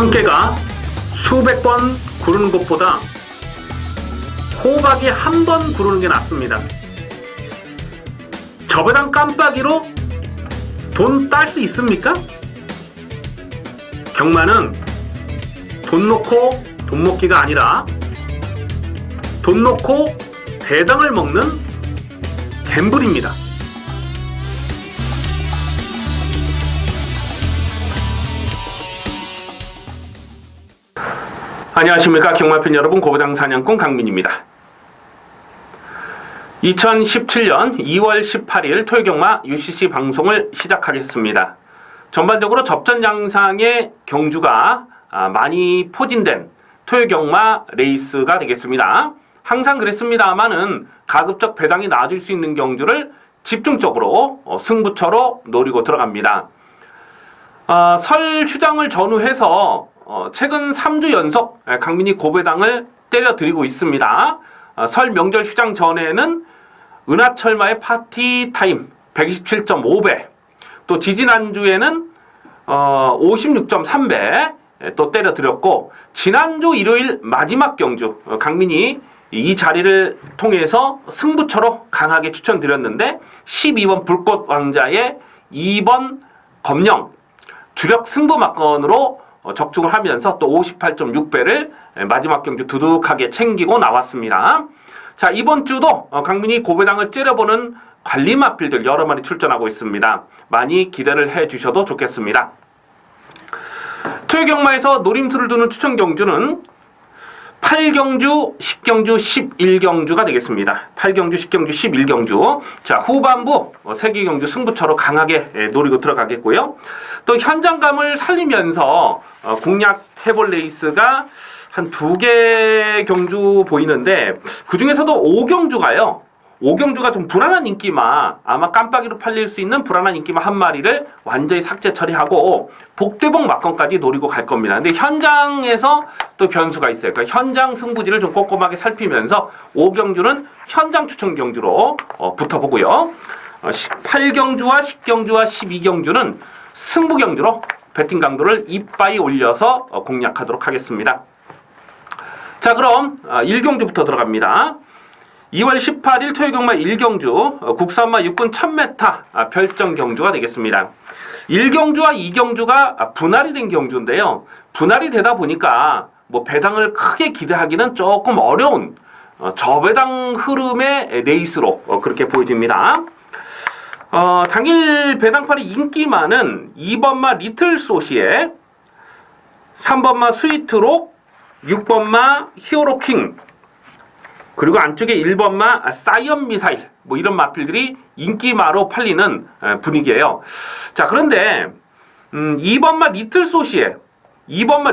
참깨가 수백 번 구르는 것보다 호박이 한 번 구르는 게 낫습니다. 저배당 깜빡이로 돈 딸 수 있습니까? 경마는 돈 놓고 돈 먹기가 아니라 돈 놓고 배당을 먹는 갬블입니다. 안녕하십니까 경마팬 여러분, 고배당 사냥꾼 강민입니다. 2017년 2월 18일 토요경마 UCC 방송을 시작하겠습니다. 전반적으로 접전 양상의 경주가 많이 포진된 토요경마 레이스가 되겠습니다. 항상 그랬습니다만은 가급적 배당이 나아질 수 있는 경주를 집중적으로 승부처로 노리고 들어갑니다. 설 휴장을 전후해서 최근 3주 연속 강민이 고배당을 때려드리고 있습니다. 설 명절 휴장 전에는 은하철마의 파티 타임 127.5배, 또 지지난주에는 56.3배 또 때려드렸고, 지난주 일요일 마지막 경주 강민이 이 자리를 통해서 승부처로 강하게 추천드렸는데 12번 불꽃 왕자의 2번 검령 주력 승부 막건으로 적중을 하면서 또 58.6배를 마지막 경주 두둑하게 챙기고 나왔습니다. 자, 이번 주도 강민이 고배당을 째려보는 관리 마필들 여러 마리 출전하고 있습니다. 많이 기대를 해주셔도 좋겠습니다. 토요경마에서 노림수를 두는 추천 경주는 8경주, 10경주, 11경주가 되겠습니다. 8경주, 10경주, 11경주. 자, 후반부 3개 경주 승부처로 강하게 노리고 들어가겠고요. 또 현장감을 살리면서 공략해볼 레이스가 한 2개 경주 보이는데, 그 중에서도 5경주가요. 5경주가 좀 불안한 인기마, 아마 깜빡이로 팔릴 수 있는 불안한 인기마 한 마리를 완전히 삭제 처리하고 복대복 막건까지 노리고 갈 겁니다. 근데 현장에서 또 변수가 있어요. 그러니까 현장 승부지를 좀 꼼꼼하게 살피면서 5경주는 현장 추천 경주로 붙어보고요. 8경주와 10경주와 12경주는 승부 경주로 배팅 강도를 이빠이 올려서 공략하도록 하겠습니다. 자, 그럼 1경주부터 들어갑니다. 2월 18일 토요경마 1경주 국산마 육군 1000m 별정 경주가 되겠습니다. 1경주와 2경주가 분할이 된 경주인데요. 분할이 되다 보니까 뭐 배당을 크게 기대하기는 조금 어려운 저배당 흐름의 레이스로 그렇게 보여집니다. 당일 배당팔이 인기마는 2번마 리틀소시에, 3번마 스위트록, 6번마 히어로킹, 그리고 안쪽에 1번마 사이언 미사일, 뭐 이런 마필들이 인기마로 팔리는 분위기예요. 자, 그런데 2번마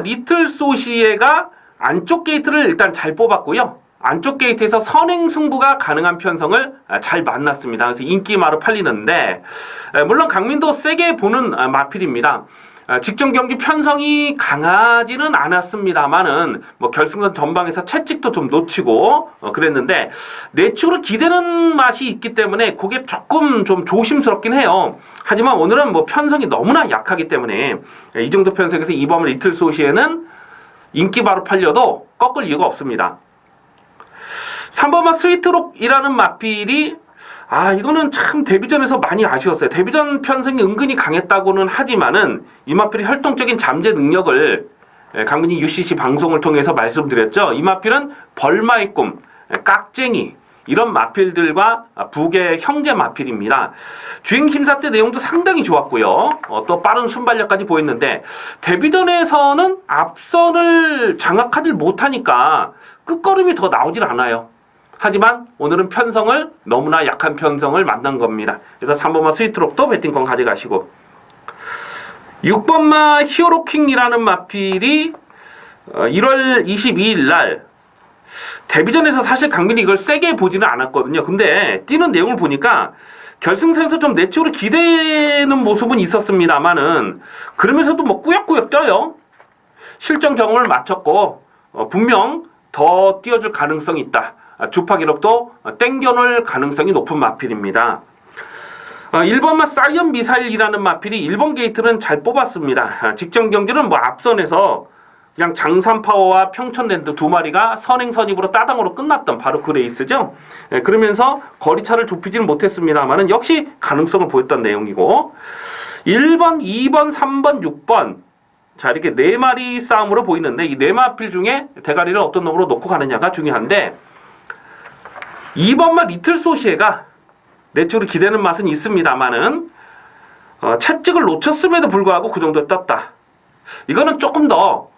리틀소시에가 안쪽 게이트를 일단 잘 뽑았고요. 안쪽 게이트에서 선행 승부가 가능한 편성을 잘 만났습니다. 그래서 인기마로 팔리는데, 물론 강민도 세게 보는 마필입니다. 직전 경기 편성이 강하지는 않았습니다만은 뭐 결승선 전방에서 채찍도 좀 놓치고 그랬는데, 내추로 기대는 맛이 있기 때문에 그게 조금 좀 조심스럽긴 해요. 하지만 오늘은 뭐 편성이 너무나 약하기 때문에 이 정도 편성에서 2번 리틀소시에는 인기바로 팔려도 꺾을 이유가 없습니다. 3번마 스위트록이라는 마필이 이거는 참 데뷔전에서 많이 아쉬웠어요. 데뷔전 편성이 은근히 강했다고는 하지만은 이 마필의 활동적인 잠재 능력을 강민이 UCC 방송을 통해서 말씀드렸죠. 이 마필은 벌마의 꿈, 깍쟁이 이런 마필들과 북의 형제 마필입니다. 주행 심사 때 내용도 상당히 좋았고요. 또 빠른 순발력까지 보였는데, 데뷔전에서는 앞선을 장악하지 못하니까 끝걸음이 더 나오질 않아요. 하지만 오늘은 편성을 너무나 약한 편성을 만난 겁니다. 그래서 3번마 스위트록도 배팅권 가져가시고, 6번마 히어로킹이라는 마필이 1월 22일 날 데뷔전에서 사실 강민이 이걸 세게 보지는 않았거든요. 근데 뛰는 내용을 보니까 결승선에서 좀 내적으로 기대는 모습은 있었습니다만은 그러면서도 뭐 꾸역꾸역 뛰어요. 실전 경험을 마쳤고 분명 더 뛰어줄 가능성이 있다. 주파 기록도 땡겨놓을 가능성이 높은 마필입니다. 1번마 사이언 미사일이라는 마필이 1번 게이트는 잘 뽑았습니다. 직전 경기는 뭐 앞선에서 그냥 장산파워와 평천랜드 두 마리가 선행 선입으로 따당으로 끝났던 바로 그 레이스죠. 그러면서 거리차를 좁히지는 못했습니다만은 역시 가능성을 보였던 내용이고 1번, 2번, 3번, 6번 자 이렇게 네 마리 싸움으로 보이는데 이 네 마필 중에 대가리를 어떤 놈으로 놓고 가느냐가 중요한데 2번마 리틀 소시에가 내적으로 기대는 맛은 있습니다만은 채찍을 놓쳤음에도 불구하고 그 정도에 떴다. 이거는 조금 더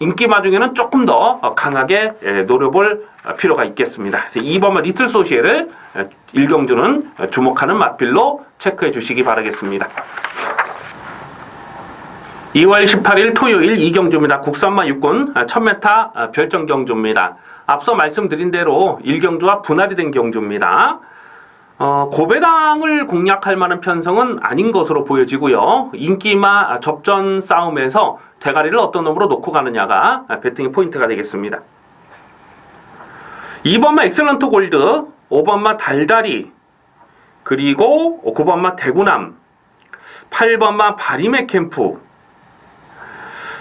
인기마 중에는 조금 더 강하게 노려볼 필요가 있겠습니다. 그래서 2번마 리틀 소시에를 1경주는 주목하는 맛필로 체크해 주시기 바라겠습니다. 2월 18일 토요일 2경주입니다. 국산마 육군 1000m 별정 경주입니다. 앞서 말씀드린 대로 1경주와 분할이 된 경주입니다. 고배당을 공략할 만한 편성은 아닌 것으로 보여지고요. 인기마 접전 싸움에서 대가리를 어떤 놈으로 놓고 가느냐가 배팅의 포인트가 되겠습니다. 2번마 엑셀런트 골드, 5번마 달다리, 그리고 9번마 대구남, 8번마 바리메 캠프.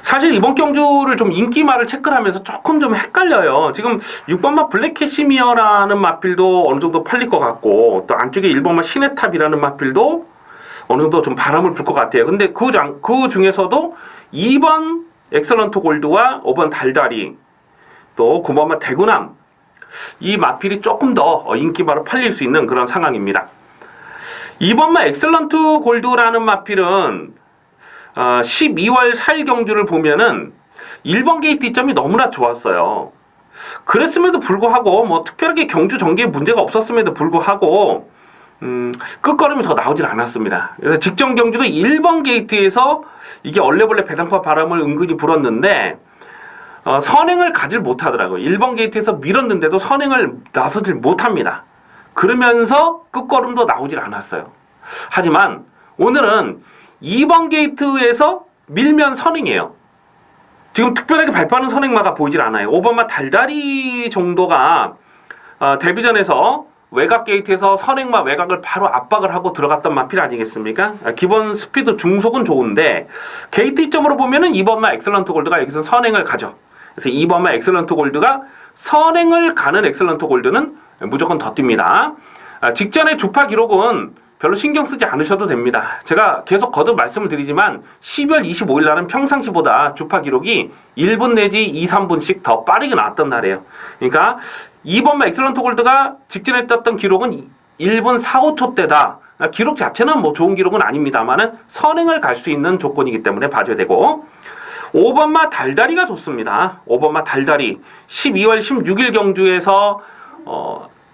사실 이번 경주를 좀 인기마를 체크를 하면서 조금 좀 헷갈려요. 지금 6번마 블랙 캐시미어라는 마필도 어느 정도 팔릴 것 같고 또 안쪽에 1번마 시네탑이라는 마필도 어느 정도 좀 바람을 불 것 같아요. 근데 그 중에서도 2번 엑셀런트 골드와 5번 달다리 또 9번마 대구남 이 마필이 조금 더 인기마로 팔릴 수 있는 그런 상황입니다. 2번마 엑셀런트 골드라는 마필은 12월 4일 경주를 보면은 1번 게이트 이점이 너무나 좋았어요. 그랬음에도 불구하고 뭐 특별하게 경주 전개에 문제가 없었음에도 불구하고 끝걸음이 더 나오질 않았습니다. 그래서 직전 경주도 1번 게이트에서 이게 얼레벌레 배당파 바람을 은근히 불었는데 선행을 가질 못하더라고요. 1번 게이트에서 밀었는데도 선행을 나서질 못합니다. 그러면서 끝걸음도 나오질 않았어요. 하지만 오늘은 2번 게이트에서 밀면 선행이에요. 지금 특별하게 발표하는 선행마가 보이질 않아요. 5번마 달다리 정도가 데뷔전에서 외곽 게이트에서 선행마 외곽을 바로 압박을 하고 들어갔던 마필 아니겠습니까? 기본 스피드 중속은 좋은데 게이트 이점으로 보면은 2번마 엑셀런트 골드가 여기서 선행을 가죠. 그래서 2번마 엑셀런트 골드가 선행을 가는 엑셀런트 골드는 무조건 더 뜁니다. 직전의 주파 기록은 별로 신경 쓰지 않으셔도 됩니다. 제가 계속 거듭 말씀을 드리지만 12월 25일 날은 평상시보다 주파 기록이 1분 내지 2, 3분씩 더 빠르게 나왔던 날이에요. 그러니까 2번마 엑셀런트 골드가 직전에 떴던 기록은 1분 4, 5초 대다. 기록 자체는 뭐 좋은 기록은 아닙니다만은 선행을 갈 수 있는 조건이기 때문에 봐줘야 되고 5번마 달다리가 좋습니다. 5번마 달다리 12월 16일 경주에서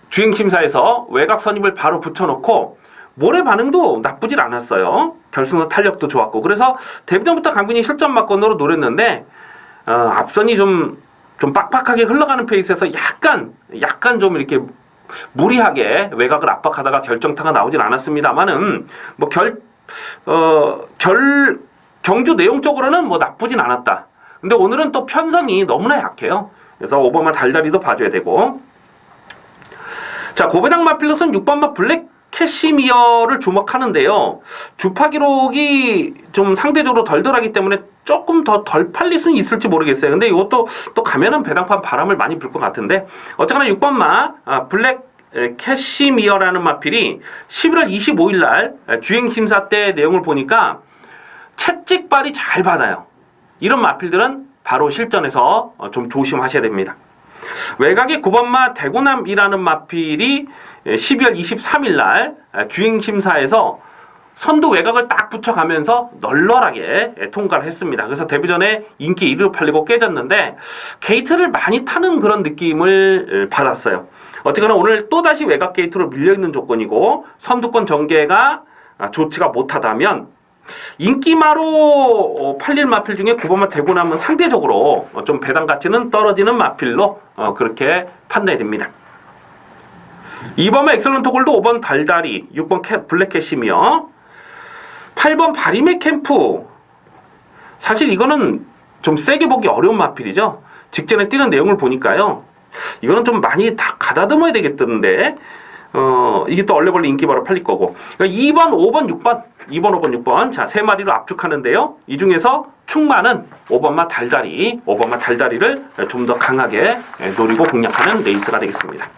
주행심사에서 외곽 선입을 바로 붙여놓고 모래 반응도 나쁘질 않았어요. 결승선 탄력도 좋았고 그래서 데뷔전부터 강빈이 실전마건으로 노렸는데 앞선이 좀 빡빡하게 흘러가는 페이스에서 약간 좀 이렇게 무리하게 외곽을 압박하다가 결정타가 나오진 않았습니다만은 뭐 경주 내용적으로는 뭐 나쁘진 않았다. 근데 오늘은 또 편성이 너무나 약해요. 그래서 5번마 달다리도 봐줘야 되고 자 고배당 마필롯은 6번마 블랙 캐시미어를 주목하는데요. 주파 기록이 좀 상대적으로 덜덜하기 때문에 조금 더 덜 팔릴 수는 있을지 모르겠어요. 근데 이것도 또 가면은 배당판 바람을 많이 불 것 같은데 어쨌거나 6번마 블랙 캐시미어라는 마필이 11월 25일 날 주행심사 때 내용을 보니까 채찍발이 잘 받아요. 이런 마필들은 바로 실전에서 좀 조심하셔야 됩니다. 외곽의 9번마 대구남이라는 마필이 12월 23일 날 주행심사에서 선두 외곽을 딱 붙여가면서 널널하게 통과를 했습니다. 그래서 데뷔전에 인기 1위로 팔리고 깨졌는데 게이트를 많이 타는 그런 느낌을 받았어요. 어쨌거나 오늘 또다시 외곽 게이트로 밀려있는 조건이고 선두권 전개가 좋지가 못하다면 인기마로 팔릴 마필 중에 9번마 대구남은 상대적으로 좀 배당 가치는 떨어지는 마필로 그렇게 판단이 됩니다. 2번마 엑셀런트 골드, 5번 달다리, 6번 블랙 캐시미어, 8번 바리메 캠프. 사실 이거는 좀 세게 보기 어려운 마필이죠. 직전에 뛰는 내용을 보니까요. 이거는 좀 많이 다 가다듬어야 되겠던데 이게 또 얼레벌레 인기바로 팔릴 거고. 그러니까 2번, 5번, 6번, 2번, 5번, 6번 자 3마리로 압축하는데요. 이 중에서 충만은 5번마 달다리를 좀 더 강하게 노리고 공략하는 레이스가 되겠습니다.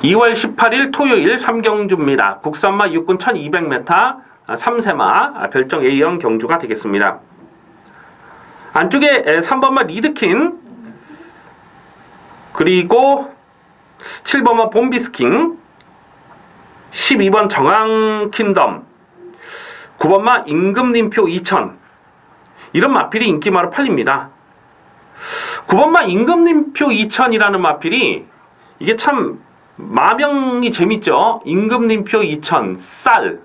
2월 18일 토요일 3경주입니다. 국산마 6군 1200m 3세마 별정 A형 경주가 되겠습니다. 안쪽에 3번마 리드킨, 그리고 7번마 봄비스킹, 12번 정황킨덤, 9번마 임금님표 2000, 이런 마필이 인기마로 팔립니다. 9번마 임금님표 2000이라는 마필이 이게 참 마명이 재밌죠. 임금님표 2000 쌀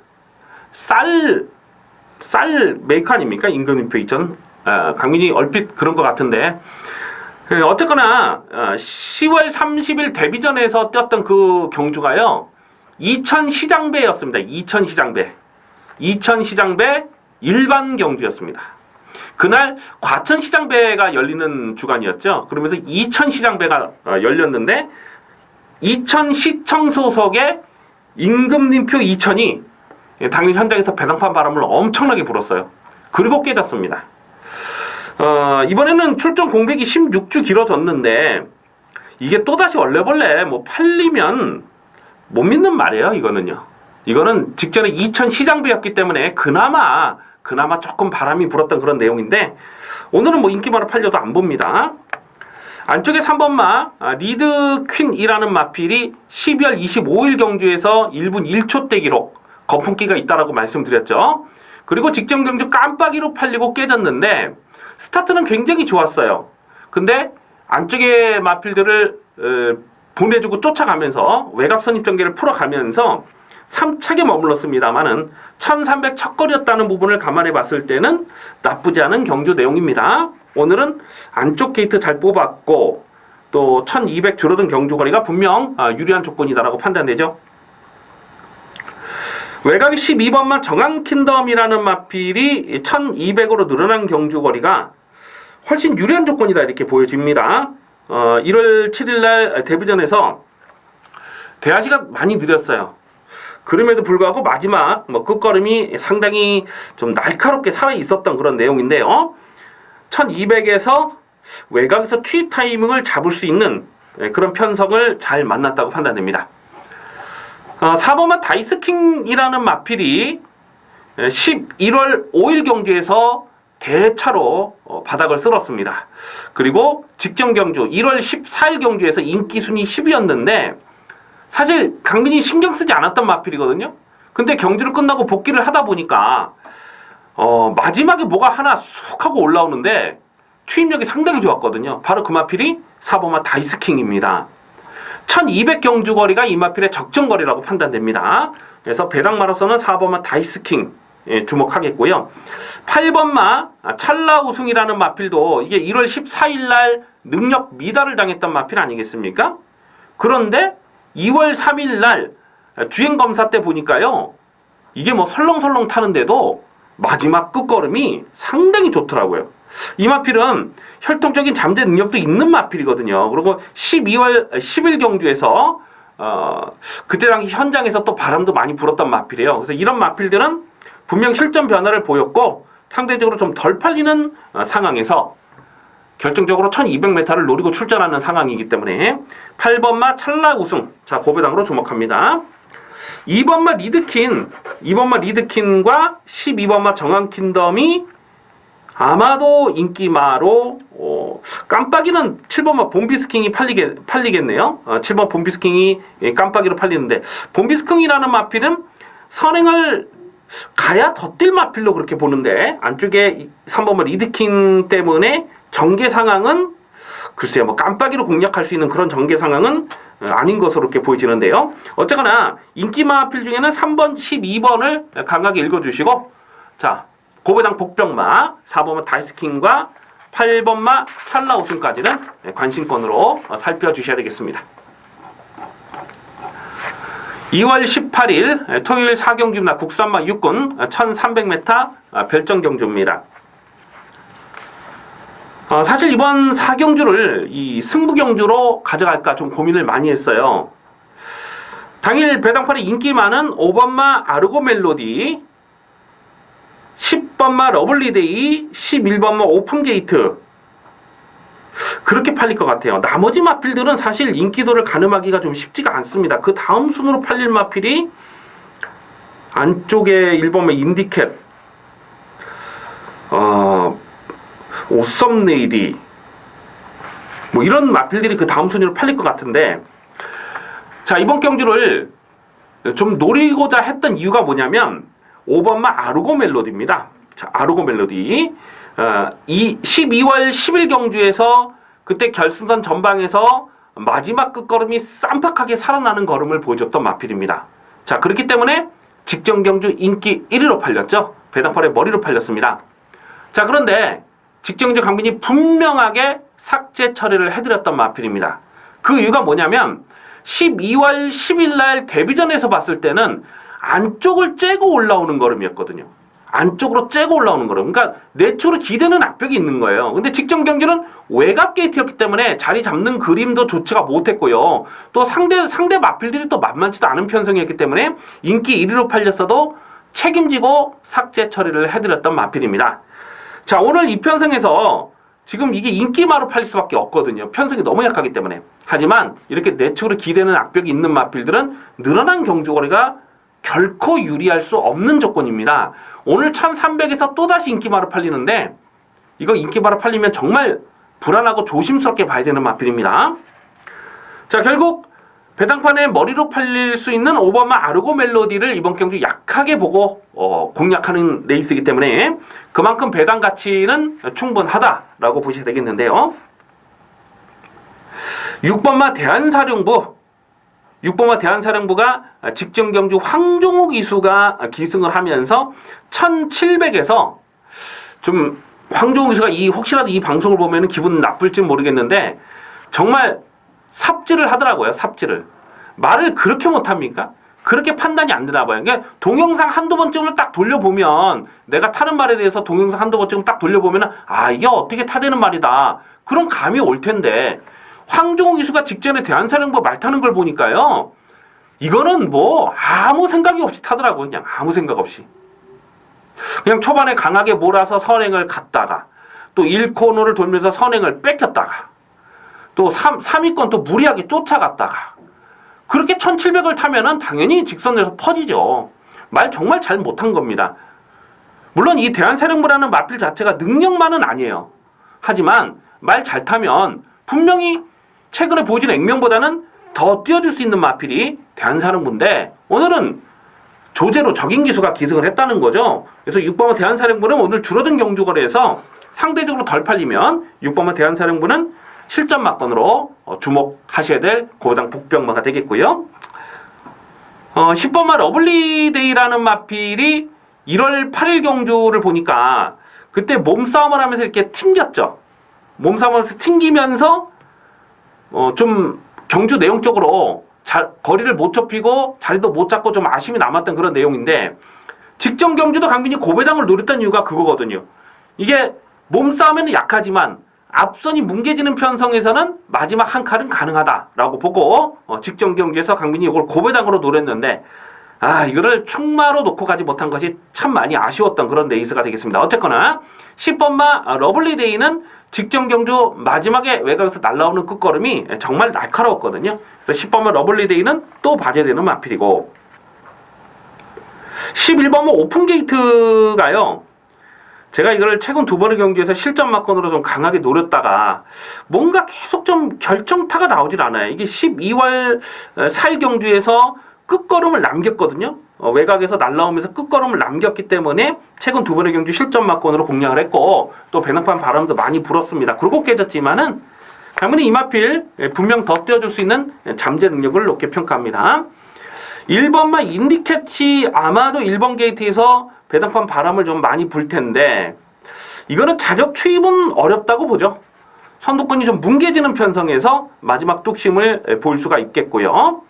메이커 아닙니까? 임금님표 2000. 강민이 얼핏 그런 것 같은데, 어쨌거나 10월 30일 데뷔전에서 뛰었던 그 경주가요, 이천 시장배였습니다. 이천 시장배 일반 경주였습니다. 그날 과천 시장배가 열리는 주간이었죠. 그러면서 이천 시장배가 열렸는데, 이천 시청 소속의 임금님표 2000이 당일 현장에서 배당판 바람을 엄청나게 불었어요. 그리고 깨졌습니다. 이번에는 출전 공백이 16주 길어졌는데, 이게 또다시 원래벌레 팔리면 못 믿는 말이에요. 이거는 직전에 이천 시장배였기 때문에 그나마 조금 바람이 불었던 그런 내용인데, 오늘은 인기마로 팔려도 안 봅니다. 안쪽에 3번마 리드퀸이라는 마필이 12월 25일 경주에서 1분 1초대 기록 거품기가 있다라고 말씀드렸죠. 그리고 직전 경주 깜빡이로 팔리고 깨졌는데, 스타트는 굉장히 좋았어요. 근데 안쪽에 마필들을 보내주고 쫓아가면서 외곽 선입전개를 풀어가면서 3착에 머물렀습니다만은 1300 첫거리였다는 부분을 감안해 봤을 때는 나쁘지 않은 경주 내용입니다. 오늘은 안쪽 게이트 잘 뽑았고, 또 1200 줄어든 경주거리가 분명 유리한 조건이다라고 판단되죠. 외곽이 12번마 정황킨덤이라는 마필이 1200으로 늘어난 경주거리가 훨씬 유리한 조건이다, 이렇게 보여집니다. 1월 7일날 데뷔전에서 대하시가 많이 느렸어요. 그럼에도 불구하고 마지막 끝걸음이 상당히 좀 날카롭게 살아있었던 그런 내용인데요. 1200에서 외곽에서 투입 타이밍을 잡을 수 있는 그런 편성을 잘 만났다고 판단됩니다. 4번마 다이스킹이라는 마필이 11월 5일 경주에서 대차로 바닥을 쓸었습니다. 그리고 직전 경주 1월 14일 경주에서 인기 순위 10위였는데, 사실 강민이 신경 쓰지 않았던 마필이거든요. 근데 경주를 끝나고 복귀를 하다 보니까 마지막에 뭐가 하나 쑥 하고 올라오는데 추임력이 상당히 좋았거든요. 바로 그 마필이 4번마 다이스킹입니다. 1200 경주거리가 이 마필의 적정거리라고 판단됩니다. 그래서 배당마로서는 4번마 다이스킹 주목하겠고요. 8번마 찰나 우승이라는 마필도 이게 1월 14일 날 능력 미달을 당했던 마필 아니겠습니까? 그런데 2월 3일 날 주행검사 때 보니까요, 이게 설렁설렁 타는데도 마지막 끝걸음이 상당히 좋더라고요. 이 마필은 혈통적인 잠재 능력도 있는 마필이거든요. 그리고 12월 10일 경주에서 그때 당시 현장에서 또 바람도 많이 불었던 마필이에요. 그래서 이런 마필들은 분명 실전 변화를 보였고 상대적으로 좀 덜 팔리는 상황에서 결정적으로 1200m를 노리고 출전하는 상황이기 때문에 8번마 찰나 우승, 자 고배당으로 주목합니다. 2번마 리드킨과 12번마 정황킨덤이 아마도 인기마로 깜빡이는 7번마 봄비스킹이 팔리겠네요. 7번 봄비스킹이 깜빡이로 팔리는데, 봄비스킹이라는 마필은 선행을 가야 더 뛸 마필로 그렇게 보는데, 안쪽에 3번마 리드킨 때문에 전개 상황은 글쎄요, 깜빡이로 공략할 수 있는 그런 전개 상황은 아닌 것으로 이렇게 보여지는데요. 어쨌거나 인기마 필 중에는 3번, 12번을 강하게 읽어주시고, 자 고배당 복병마 4번마 다이스킹과 8번마 찰나 우승까지는 관심권으로 살펴주셔야 되겠습니다. 2월 18일 토요일 4경주입니다. 국산마 6군 1300m 별정 경주입니다. 사실 이번 4경주를 이 승부 경주로 가져갈까 좀 고민을 많이 했어요. 당일 배당판에 인기 많은 5번마 아르고 멜로디, 10번마 러블리데이, 11번마 오픈게이트. 그렇게 팔릴 것 같아요. 나머지 마필들은 사실 인기도를 가늠하기가 좀 쉽지가 않습니다. 그 다음 순으로 팔릴 마필이 안쪽에 1번마 인디캣, 오썸네이디, 뭐 이런 마필들이 그 다음 순위로 팔릴 것 같은데, 자, 이번 경주를 좀 노리고자 했던 이유가 뭐냐면 5번마 아르고 멜로디입니다. 자, 아르고 멜로디. 이 12월 10일 경주에서 그때 결승선 전방에서 마지막 끝걸음이 쌈박하게 살아나는 걸음을 보여줬던 마필입니다. 자, 그렇기 때문에 직전 경주 인기 1위로 팔렸죠. 배당팔의 머리로 팔렸습니다. 자, 그런데 직전 경주 강민이 분명하게 삭제 처리를 해드렸던 마필입니다. 그 이유가 뭐냐면 12월 10일 날 데뷔전에서 봤을 때는 안쪽을 째고 올라오는 걸음이었거든요. 안쪽으로 째고 올라오는 걸음. 그러니까 내추로 기대는 악벽이 있는 거예요. 근데 직전 경기는 외곽 게이트였기 때문에 자리 잡는 그림도 좋지가 못했고요. 또 상대 마필들이 또 만만치도 않은 편성이었기 때문에 인기 1위로 팔렸어도 책임지고 삭제 처리를 해드렸던 마필입니다. 자, 오늘 이 편성에서 지금 이게 인기마로 팔릴 수밖에 없거든요. 편성이 너무 약하기 때문에. 하지만 이렇게 내추로 기대는 악벽이 있는 마필들은 늘어난 경주거리가 결코 유리할 수 없는 조건입니다. 오늘 1300에서 또다시 인기마로 팔리는데 이거 인기마로 팔리면 정말 불안하고 조심스럽게 봐야 되는 마필입니다. 자, 결국 배당판에 머리로 팔릴 수 있는 5번마 아르고 멜로디를 이번 경주 약하게 보고 공략하는 레이스이기 때문에 그만큼 배당 가치는 충분하다라고 보셔야 되겠는데요. 6번마 대한사령부. 6번마 대한사령부가 직전 경주 황종욱 이수가 기승을 하면서 1700에서 좀 황종욱 이수가 혹시라도 이 방송을 보면 기분 나쁠지 모르겠는데 정말 삽질을 하더라고요. 삽질을. 말을 그렇게 못합니까? 그렇게 판단이 안 되나 봐요. 그러니까 동영상 한두 번쯤을 딱 돌려보면 내가 타는 말에 대해서 동영상 한두 번쯤 딱 돌려보면 이게 어떻게 타되는 말이다. 그런 감이 올 텐데 황종욱 이수가 직전에 대한사령부 말 타는 걸 보니까요. 이거는 뭐 아무 생각이 없이 타더라고요. 그냥 아무 생각 없이. 그냥 초반에 강하게 몰아서 선행을 갔다가 또 1코너를 돌면서 선행을 뺏겼다가 또 3위권 또 무리하게 쫓아갔다가 그렇게 1700을 타면은 당연히 직선에서 퍼지죠. 말 정말 잘 못한 겁니다. 물론 이 대한사령부라는 마필 자체가 능력만은 아니에요. 하지만 말 잘 타면 분명히 최근에 보여준 액면보다는 더 뛰어줄 수 있는 마필이 대한사령부인데 오늘은 조제로 적인기수가 기승을 했다는 거죠. 그래서 6번마 대한사령부는 오늘 줄어든 경주거리에서 상대적으로 덜 팔리면 6번마 대한사령부는 실전 막건으로 주목하셔야 될 고당 복병마가 되겠고요. 10번마 러블리데이라는 마필이 1월 8일 경주를 보니까 그때 몸싸움을 하면서 이렇게 튕겼죠. 몸싸움을 하면서 튕기면서 좀 경주 내용적으로 거리를 못 좁히고 자리도 못 잡고 좀 아쉬움이 남았던 그런 내용인데 직전 경주도 강민이 고배당을 노렸던 이유가 그거거든요. 이게 몸싸움에는 약하지만 앞선이 뭉개지는 편성에서는 마지막 한 칼은 가능하다라고 보고 직전 경주에서 강민이 이걸 고배당으로 노렸는데 이거를 충마로 놓고 가지 못한 것이 참 많이 아쉬웠던 그런 레이스가 되겠습니다. 어쨌거나 10번마 러블리데이는 직전 경주 마지막에 외곽에서 날라오는 끝걸음이 정말 날카로웠거든요. 그래서 10번마 러블리데이는 또 봐줘야 되는 마필이고 11번마 오픈게이트가요. 제가 이걸 최근 두 번의 경기에서 실전 막건으로 좀 강하게 노렸다가 뭔가 계속 좀 결정타가 나오질 않아요. 이게 12월 4일 경주에서 끝걸음을 남겼거든요. 외곽에서 날라오면서 끝걸음을 남겼기 때문에 최근 두 번의 경주 실전 막건으로 공략을 했고 또 배낭판 바람도 많이 불었습니다. 굴곡 깨졌지만은 강민이 이마필 분명 더 띄워줄 수 있는 잠재 능력을 높게 평가합니다. 1번마 인디캣이 아마도 1번 게이트에서 배당판 바람을 좀 많이 불 텐데 이거는 자적 추입은 어렵다고 보죠. 선두권이 좀 뭉개지는 편성에서 마지막 뚝심을 볼 수가 있겠고요.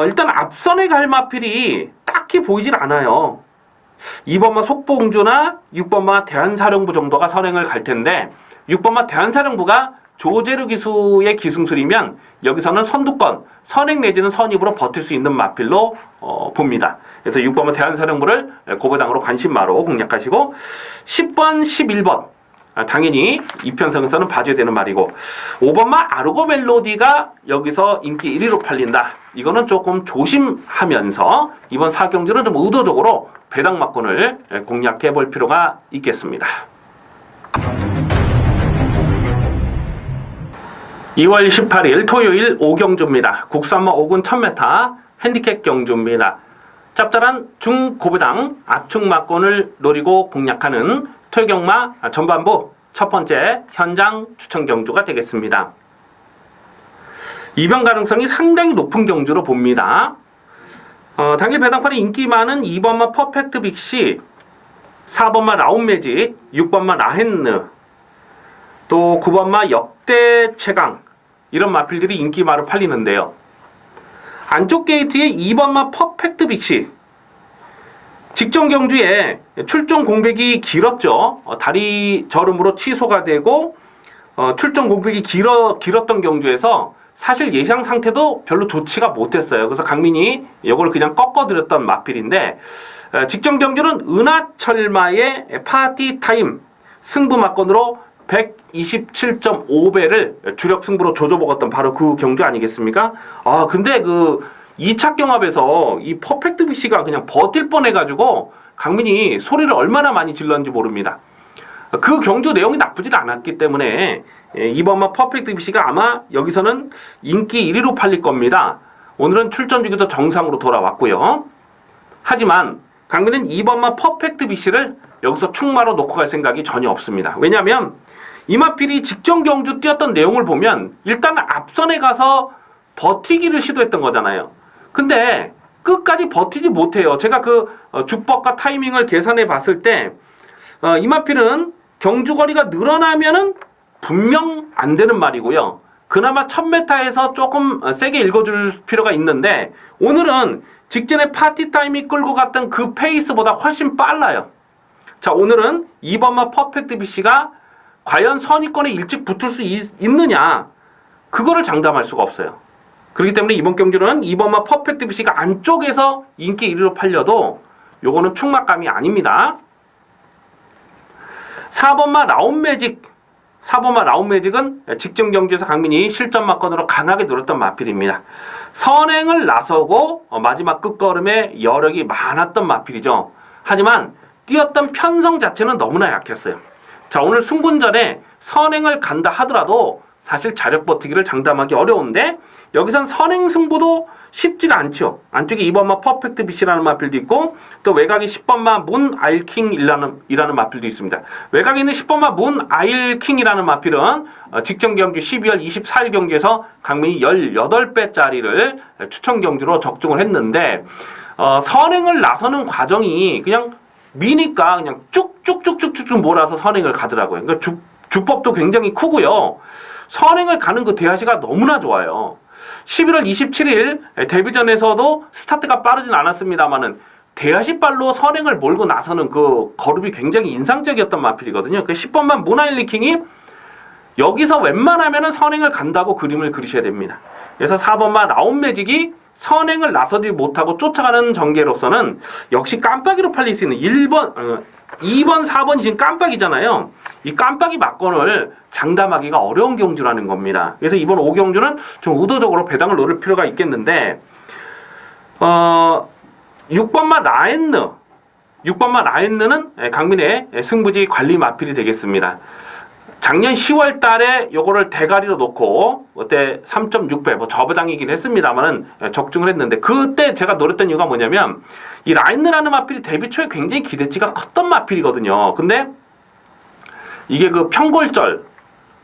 일단 앞선에 갈 마필이 딱히 보이질 않아요. 2번마 속보공주나 6번마 대한사령부 정도가 선행을 갈 텐데 6번마 대한사령부가 조재르 기수의 기승술이면 여기서는 선두권, 선행 내지는 선입으로 버틸 수 있는 마필로 봅니다. 그래서 6번은 대한사령부를 고배당으로 관심마로 공략하시고 10번, 11번 당연히 이 편성에서는 봐줘야 되는 말이고 5번마 아르고 멜로디가 여기서 인기 1위로 팔린다. 이거는 조금 조심하면서 이번 4경주는 좀 의도적으로 배당막권을 공략해 볼 필요가 있겠습니다. 2월 18일 토요일 5경주입니다. 국산마 5군 1000m 핸디캡 경주입니다. 짭짤한 중고배당 압축막권을 노리고 공략하는 토요경마 전반부 첫 번째 현장 추천 경주가 되겠습니다. 입영 가능성이 상당히 높은 경주로 봅니다. 당일 배당판에 인기 많은 2번마 퍼펙트 빅시, 4번마 라운매직, 6번마 라헨느, 또 9번마 역대 최강 이런 마필들이 인기마로 팔리는데요. 안쪽 게이트의 2번마 퍼펙트 빅시 직전 경주에 출전 공백이 길었죠. 다리 저름으로 취소가 되고 출전 공백이 길었던 경주에서 사실 예상 상태도 별로 좋지가 못했어요. 그래서 강민이 이걸 그냥 꺾어드렸던 마필인데 직전 경주는 은하철마의 파티 타임 승부 막건으로 127.5배를 주력 승부로 조져먹었던 바로 그 경주 아니겠습니까? 근데 그 2차 경합에서 이 퍼펙트 BC가 그냥 버틸 뻔해가지고 강민이 소리를 얼마나 많이 질렀는지 모릅니다. 그 경주 내용이 나쁘지 않았기 때문에 이번만 퍼펙트 BC가 아마 여기서는 인기 1위로 팔릴 겁니다. 오늘은 출전 주기도 정상으로 돌아왔고요. 하지만 강민은 이번만 퍼펙트 BC를 여기서 충마로 놓고 갈 생각이 전혀 없습니다. 왜냐하면 이마필이 직전 경주 뛰었던 내용을 보면 일단 앞선에 가서 버티기를 시도했던 거잖아요. 근데 끝까지 버티지 못해요. 제가 그 주법과 타이밍을 계산해 봤을 때 이마필은 경주거리가 늘어나면은 분명 안 되는 말이고요. 그나마 1000m에서 조금 세게 읽어줄 필요가 있는데 오늘은 직전에 파티 타임이 끌고 갔던 그 페이스보다 훨씬 빨라요. 자, 오늘은 2번마 퍼펙트 BC가 과연 선의권에 일찍 붙을 수 있느냐, 그거를 장담할 수가 없어요. 그렇기 때문에 이번 경주는 2번마 퍼펙트 BC가 안쪽에서 인기 1위로 팔려도 요거는 충막감이 아닙니다. 4번마 라운매직, 4번마 라운매직은 직전 경주에서 강민이 실전 막건으로 강하게 노렸던 마필입니다. 선행을 나서고 마지막 끝걸음에 여력이 많았던 마필이죠. 하지만 뛰었던 편성 자체는 너무나 약했어요. 자, 오늘 승군전에 선행을 간다 하더라도 사실 자력 버티기를 장담하기 어려운데 여기선 선행 승부도 쉽지가 않죠. 안쪽에 2번마 퍼펙트 BC라는 마필도 있고 또 외곽에 10번마 문 아일킹이라는 마필도 있습니다. 외곽에 있는 10번마 문 아일킹이라는 마필은 직전 경주 12월 24일 경기에서 강민이 18배짜리를 추천 경주로 적중을 했는데 선행을 나서는 과정이 그냥 미니까 그냥 쭉쭉쭉쭉쭉 몰아서 선행을 가더라고요. 그러니까 주법도 굉장히 크고요. 선행을 가는 그 대하시가 너무나 좋아요. 11월 27일 데뷔전에서도 스타트가 빠르진 않았습니다만은 대하시발로 선행을 몰고 나서는 그 걸음이 굉장히 인상적이었던 마필이거든요. 그 10번만 문하일리킹이 여기서 웬만하면은 선행을 간다고 그림을 그리셔야 됩니다. 그래서 4번만 라운매직이 선행을 나서지 못하고 쫓아가는 전개로서는 역시 깜빡이로 팔릴 수 있는 2번, 4번이 지금 깜빡이잖아요. 이 깜빡이 막건을 장담하기가 어려운 경주라는 겁니다. 그래서 이번 5경주는 좀 의도적으로 배당을 노릴 필요가 있겠는데 6번마 라헨느는 강민의 승부지 관리 마필이 되겠습니다. 작년 10월 달에 요거를 대가리로 놓고 그때 3.6배 저배당이긴 했습니다만은 적중을 했는데 그때 제가 노렸던 이유가 뭐냐면 이 라인느라는 마필이 데뷔 초에 굉장히 기대치가 컸던 마필이거든요. 근데 이게 그 편골절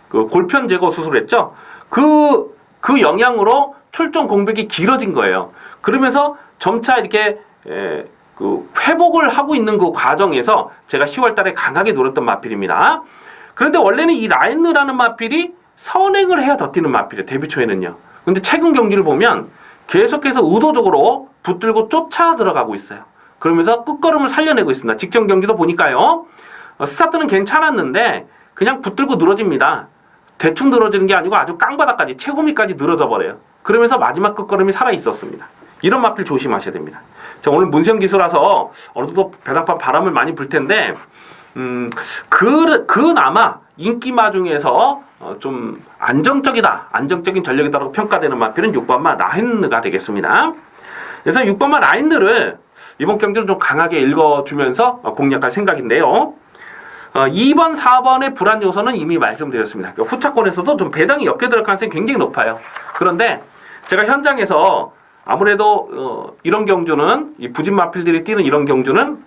그 골편 제거 수술했죠. 그 영향으로 출전 공백이 길어진 거예요. 그러면서 점차 이렇게 그 회복을 하고 있는 그 과정에서 제가 10월 달에 강하게 노렸던 마필입니다. 그런데 원래는 이 라인느라는 마필이 선행을 해야 더 뛰는 마필이에요. 데뷔 초에는요. 근데 최근 경기를 보면 계속해서 의도적으로 붙들고 쫓아 들어가고 있어요. 그러면서 끝걸음을 살려내고 있습니다. 직전 경기도 보니까요. 스타트는 괜찮았는데 그냥 붙들고 늘어집니다. 대충 늘어지는 게 아니고 아주 깡바닥까지 채호미까지 늘어져 버려요. 그러면서 마지막 끝걸음이 살아 있었습니다. 이런 마필 조심하셔야 됩니다. 자, 오늘 문세영 기수라서 어느 정도 배당판 바람을 많이 불 텐데 그나마 인기마 중에서 좀 안정적인 전력이다라고 평가되는 마필은 6번마 라힌느가 되겠습니다. 그래서 6번마 라힌느를 이번 경기는 좀 강하게 읽어주면서 공략할 생각인데요. 2번, 4번의 불안 요소는 이미 말씀드렸습니다. 그러니까 후차권에서도 좀 배당이 엮여들 가능성이 굉장히 높아요. 그런데 제가 현장에서 아무래도 이런 경주는 이 부진 마필들이 뛰는 이런 경주는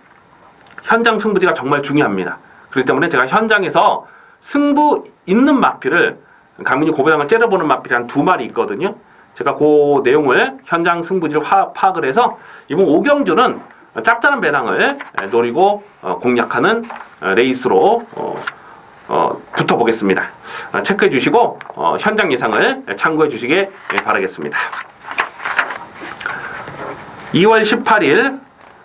현장 승부지가 정말 중요합니다. 그렇기 때문에 제가 현장에서 승부 있는 마필을 강민이 고배당을 째려보는 마필이 한 2마리 있거든요. 제가 그 내용을 현장 승부지를 파악을 해서 이번 5경주는 짭짤한 배당을 노리고 공략하는 레이스로 붙어보겠습니다. 체크해 주시고 현장 예상을 참고해 주시길 바라겠습니다. 2월 18일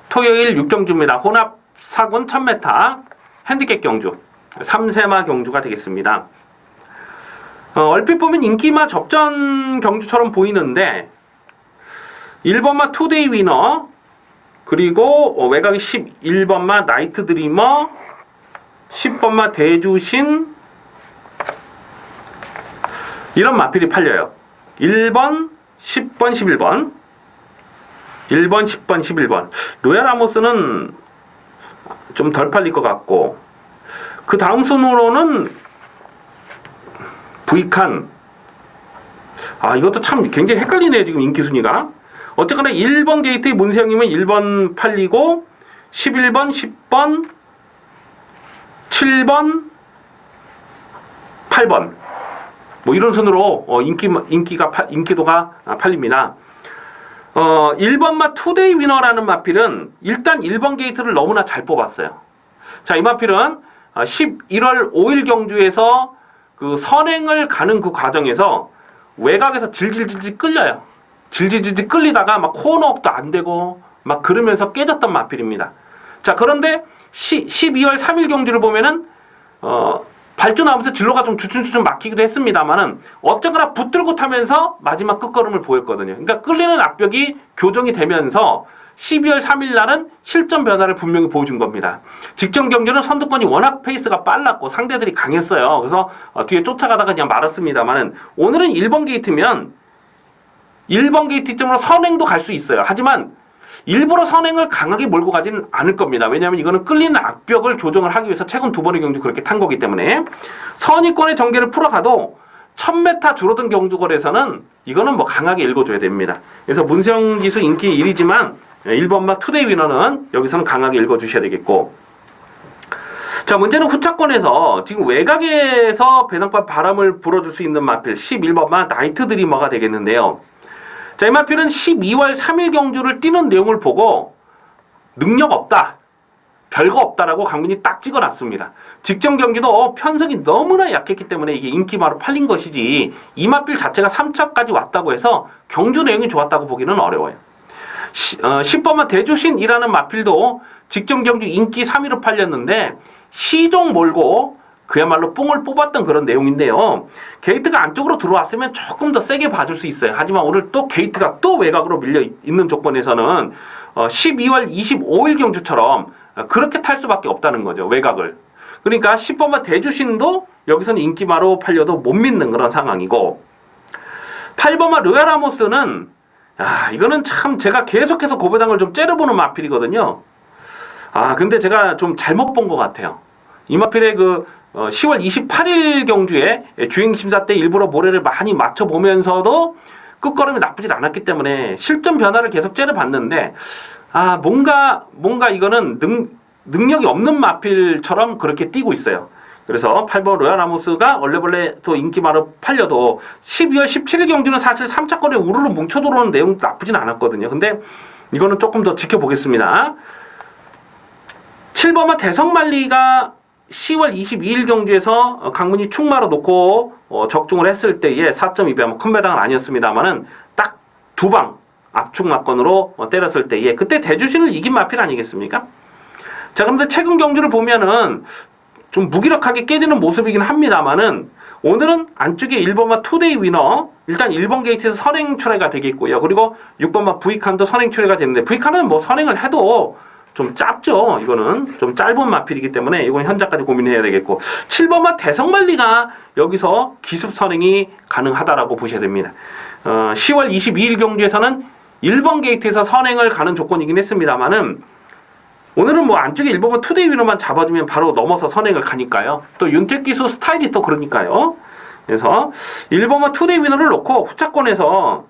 토요일 6경주입니다. 혼합 4군 1000m 핸디캡 경주 3세마 경주가 되겠습니다. 얼핏 보면 인기마 접전 경주처럼 보이는데 1번마 투데이 위너 그리고 외곽이 11번마 나이트 드리머 10번마 대주신 이런 마필이 팔려요. 1번, 10번, 11번 1번, 10번, 11번 로얄 아모스는 좀 덜 팔릴 것 같고 그 다음 순으로는 부익한 이것도 참 굉장히 헷갈리네요. 지금 인기 순위가 어쨌거나 1번 게이트의 문세영님은 1번 팔리고 11번, 10번, 7번, 8번 뭐 이런 순으로 인기도가 팔립니다. 1번마 투데이 위너라는 마필은 일단 1번 게이트를 너무나 잘 뽑았어요. 자, 이 마필은 11월 5일 경주에서 그 선행을 가는 그 과정에서 외곽에서 질질질질 끌려요. 질질질질 끌리다가 막 코너업도 안 되고 막 그러면서 깨졌던 마필입니다. 자, 그런데 12월 3일 경주를 보면은 발전하면서 진로가 좀 주춤주춤 막히기도 했습니다만은 어쨌거나 붙들고 타면서 마지막 끝걸음을 보였거든요. 그러니까 끌리는 악벽이 교정이 되면서 12월 3일 날은 실전 변화를 분명히 보여준 겁니다. 직전 경주는 선두권이 워낙 페이스가 빨랐고 상대들이 강했어요. 그래서 뒤에 쫓아가다가 그냥 말았습니다만은 오늘은 1번 게이트면 1번 게이트점으로 선행도 갈 수 있어요. 하지만 일부러 선행을 강하게 몰고 가지는 않을 겁니다. 왜냐하면 이거는 끌리는 악벽을 교정을 하기 위해서 최근 2번의 경주 그렇게 탄 거기 때문에 선의권의 전개를 풀어가도 1000m 줄어든 경주거리에서는 이거는 뭐 강하게 읽어줘야 됩니다. 그래서 문세영 기수 인기 1위지만 1번마 투데이 위너는 여기서는 강하게 읽어주셔야 되겠고 자, 문제는 후차권에서 지금 외곽에서 배당판 바람을 불어줄 수 있는 마필 11번마 나이트 드리머가 되겠는데요. 자, 이 마필은 12월 3일 경주를 뛰는 내용을 보고 능력 없다, 별거 없다라고 강민이 딱 찍어놨습니다. 직전 경기도 편성이 너무나 약했기 때문에 이게 인기마로 팔린 것이지 이 마필 자체가 3차까지 왔다고 해서 경주 내용이 좋았다고 보기는 어려워요. 10번마 대주신이라는 마필도 직전 경주 인기 3위로 팔렸는데 시종 몰고 그야말로 뽕을 뽑았던 그런 내용인데요. 게이트가 안쪽으로 들어왔으면 조금 더 세게 봐줄 수 있어요. 하지만 오늘 또 게이트가 또 외곽으로 밀려 있는 조건에서는 12월 25일 경주처럼 그렇게 탈 수밖에 없다는 거죠. 외곽을. 그러니까 10번마 대주신도 여기서는 인기마로 팔려도 못 믿는 그런 상황이고 8번마 로얄 아모스는 이거는 참 제가 계속해서 고배당을 좀 째려보는 마필이거든요. 근데 제가 좀 잘못 본 것 같아요. 이 마필의 10월 28일 경주에 주행심사 때 일부러 모래를 많이 맞춰보면서도 끝걸음이 나쁘질 않았기 때문에 실전 변화를 계속 째려봤는데 뭔가 이거는 능력이 없는 마필처럼 그렇게 뛰고 있어요. 그래서 8번 로얄 아모스가 원래 또 인기마로 팔려도 12월 17일 경주는 사실 3차권에 우르르 뭉쳐 들어오는 내용도 나쁘진 않았거든요. 근데 이거는 조금 더 지켜보겠습니다. 7번마 대성말리가 10월 22일 경주에서 강문이 충마로 놓고 적중을 했을 때에 4.2배 큰 배당은 아니었습니다만은 딱 2방 압축 막건으로 때렸을 때에 그때 대주신을 이긴 마필 아니겠습니까? 자, 그런데 최근 경주를 보면은 좀 무기력하게 깨지는 모습이긴 합니다만은 오늘은 안쪽에 1번마 투데이 위너, 일단 1번 게이트에서 선행 출회가 되겠고요. 그리고 6번마 V칸도 선행 출회가 되는데, V칸은 뭐 선행을 해도 좀 짧죠. 이거는 좀 짧은 마필이기 때문에 이건 현장까지 고민해야 되겠고, 7번마 대성만리가 여기서 기습 선행이 가능하다라고 보셔야 됩니다. 10월 22일 경주에서는 1번 게이트에서 선행을 가는 조건이긴 했습니다만은, 오늘은 뭐 안쪽에 1번만 투데이 위너만 잡아주면 바로 넘어서 선행을 가니까요. 또 윤택기수 스타일이 또 그러니까요. 그래서 1번만 투데이 위너를 놓고 후차권에서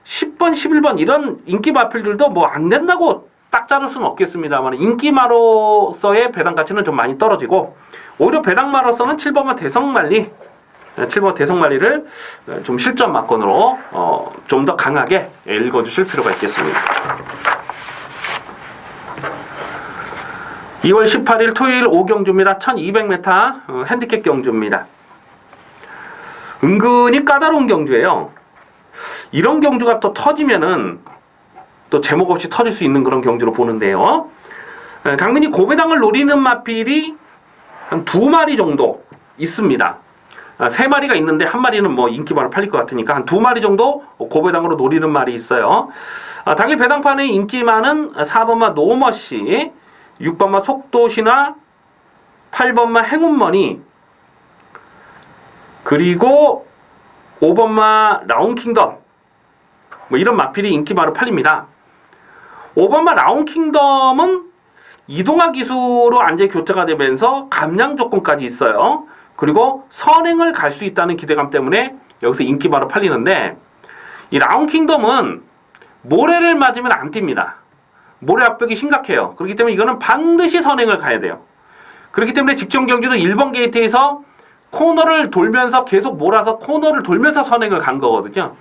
10번, 11번 이런 인기 마필들도 뭐 안 된다고 딱 자를 수는 없겠습니다만, 인기마로서의 배당 가치는 좀 많이 떨어지고, 오히려 배당마로서는 7번만 대성만리, 7번 대성만리를 좀 실전 막건으로 좀 더 강하게 읽어주실 필요가 있겠습니다. 2월 18일 토요일 5경주입니다. 1200m 핸디캡 경주입니다. 은근히 까다로운 경주예요. 이런 경주가 또 터지면은 또 제목 없이 터질 수 있는 그런 경주로 보는데요. 강민이 고배당을 노리는 마필이 한 2마리 정도 있습니다. 3마리가 있는데 1마리는 뭐 인기마로 팔릴 것 같으니까 한 2마리 정도 고배당으로 노리는 말이 있어요. 당일 배당판의 인기마는 4번마 노머시, 6번마 속도시나, 8번마 행운머니, 그리고 5번마 라운킹덤, 뭐 이런 마필이 인기마로 팔립니다. 5번마 라운킹덤은 이동화 기수로 안제 교체가 되면서 감량 조건까지 있어요. 그리고 선행을 갈 수 있다는 기대감 때문에 여기서 인기마로 팔리는데, 이 라운킹덤은 모래를 맞으면 안 뜁니다. 모래 압력이 심각해요. 그렇기 때문에 이거는 반드시 선행을 가야 돼요. 그렇기 때문에 직전 경주도 1번 게이트에서 코너를 돌면서 계속 몰아서 코너를 돌면서 선행을 간 거거든요.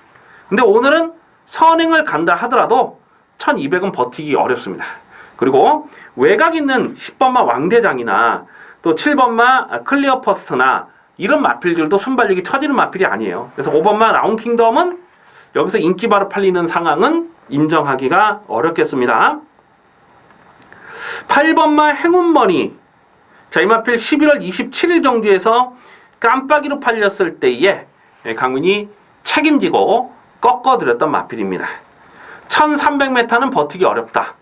근데 오늘은 선행을 간다 하더라도 1200은 버티기 어렵습니다. 그리고 외곽 있는 10번마 왕대장이나 또 7번마 클리어 퍼스트나 이런 마필들도 순발력이 처지는 마필이 아니에요. 그래서 5번마 라운킹덤은 여기서 인기바로 팔리는 상황은 인정하기가 어렵겠습니다. 8번마 행운머니, 자, 이 마필 11월 27일 경주에서 깜빡이로 팔렸을 때에 강민이 책임지고 꺾어드렸던 마필입니다. 1300m는 버티기 어렵다.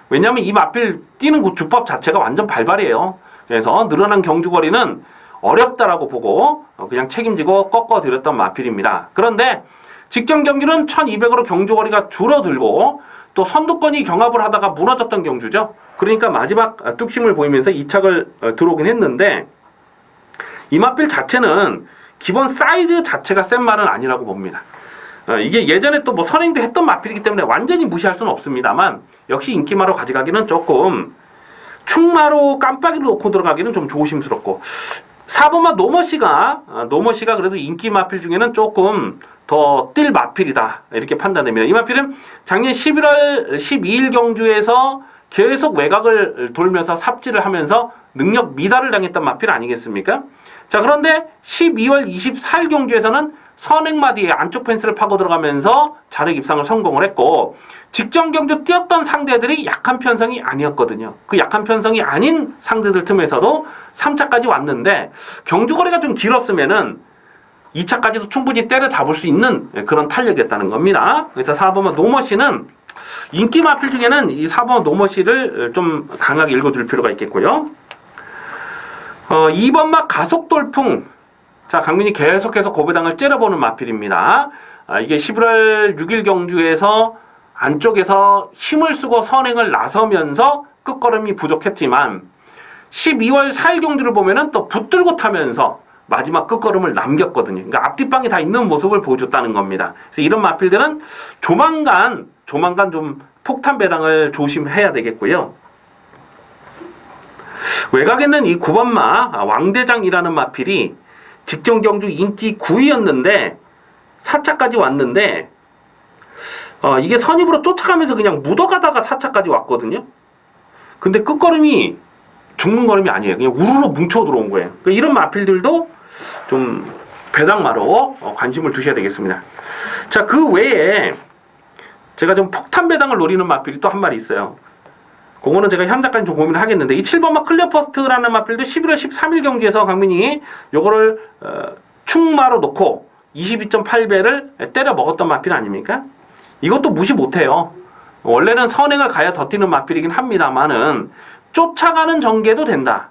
왜냐하면 이 마필 뛰는 그 주법 자체가 완전 발발이에요. 그래서 늘어난 경주거리는 어렵다라고 보고 그냥 책임지고 꺾어드렸던 마필입니다. 그런데 직전 경주는 1200으로 경주거리가 줄어들고 또 선두권이 경합을 하다가 무너졌던 경주죠. 그러니까 마지막 뚝심을 보이면서 2착을 들어오긴 했는데, 이 마필 자체는 기본 사이즈 자체가 센 말은 아니라고 봅니다. 이게 예전에 또 뭐 선행도 했던 마필이기 때문에 완전히 무시할 수는 없습니다만, 역시 인기마로 가져가기는 조금, 충마로 깜빡이로 놓고 들어가기는 좀 조심스럽고, 4번마 노머시가 그래도 인기 마필 중에는 조금 더 뛸 마필이다, 이렇게 판단됩니다. 이 마필은 작년 11월 12일 경주에서 계속 외곽을 돌면서 삽질을 하면서 능력 미달을 당했던 마필 아니겠습니까? 자, 그런데 12월 24일 경주에서는 선행마디에 안쪽 펜스를 파고 들어가면서 자력 입상을 성공을 했고, 직전 경주 뛰었던 상대들이 약한 편성이 아니었거든요. 그 약한 편성이 아닌 상대들 틈에서도 3차까지 왔는데, 경주거리가 좀 길었으면은 2차까지도 충분히 때려잡을 수 있는 그런 탄력이었다는 겁니다. 그래서 4번마 노머시는 인기 마필 중에는 이 4번 노머시를 좀 강하게 읽어줄 필요가 있겠고요. 2번마 가속돌풍. 자, 강민이 계속해서 고배당을 째려보는 마필입니다. 이게 11월 6일 경주에서 안쪽에서 힘을 쓰고 선행을 나서면서 끝걸음이 부족했지만, 12월 4일 경주를 보면은 또 붙들고 타면서 마지막 끝걸음을 남겼거든요. 그러니까 앞뒷방이 다 있는 모습을 보여줬다는 겁니다. 그래서 이런 마필들은 조만간 좀 폭탄 배당을 조심해야 되겠고요. 외곽에 있는 이 9번마 왕대장이라는 마필이 직전 경주 인기 9위였는데 4차까지 왔는데, 이게 선입으로 쫓아가면서 그냥 묻어가다가 4차까지 왔거든요. 근데 끝걸음이 죽는 걸음이 아니에요. 그냥 우르르 뭉쳐 들어온 거예요. 그러니까 이런 마필들도 좀 배당마로 관심을 두셔야 되겠습니다. 자, 그 외에 제가 좀 폭탄 배당을 노리는 마필이 또 한 마리 있어요. 그거는 제가 현장까지 좀 고민을 하겠는데, 이 7번마 클리어 퍼스트라는 마필도 11월 13일 경기에서 강민이 요거를 충마로 놓고 22.8배를 때려 먹었던 마필 아닙니까? 이것도 무시 못해요. 원래는 선행을 가야 더 뛰는 마필이긴 합니다만은 쫓아가는 전개도 된다.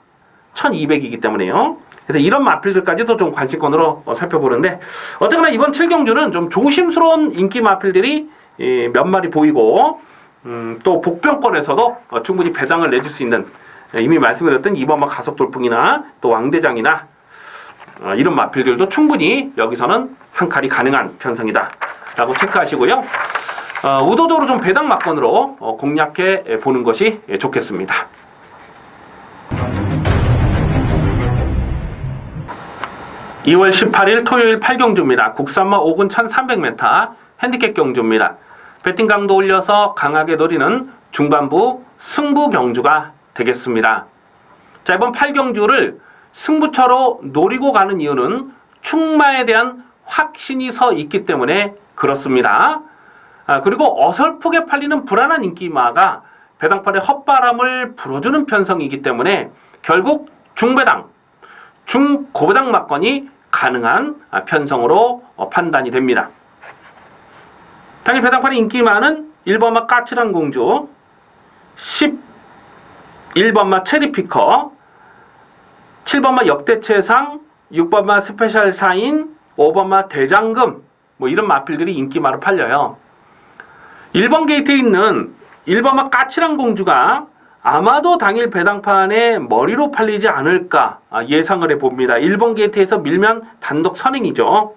1200이기 때문에요. 그래서 이런 마필들까지도 좀 관심권으로 살펴보는데, 어쨌거나 이번 7경주는 좀 조심스러운 인기 마필들이 몇 마리 보이고, 또 복병권에서도 충분히 배당을 내줄 수 있는, 이미 말씀드렸던 이번마 가속돌풍이나 또 왕대장이나 이런 마필들도 충분히 여기서는 한 칼이 가능한 편성이다 라고 체크하시고요. 의도적으로 좀 배당 막건으로 공략해 보는 것이 좋겠습니다. (2월 18일) 토요일 8경주입니다. 국산마 5군 1300m 핸디캡 경주입니다. 배팅 강도 올려서 강하게 노리는 중반부 승부 경주가 되겠습니다. 자, 이번 8경주를 승부처로 노리고 가는 이유는 충마에 대한 확신이 서 있기 때문에 그렇습니다. 그리고 어설프게 팔리는 불안한 인기마가 배당판의 헛바람을 불어주는 편성이기 때문에 결국 중배당, 중고배당 막건이 가능한 편성으로 판단이 됩니다. 당일 배당판의 인기마는 1번마 까칠한 공주, 11번마 체리피커, 7번마 역대최상, 6번마 스페셜 사인, 5번마 대장금, 뭐 이런 마필들이 인기마로 팔려요. 1번 게이트에 있는 1번마 까칠한 공주가 아마도 당일 배당판에 머리로 팔리지 않을까 예상을 해봅니다. 1번 게이트에서 밀면 단독 선행이죠.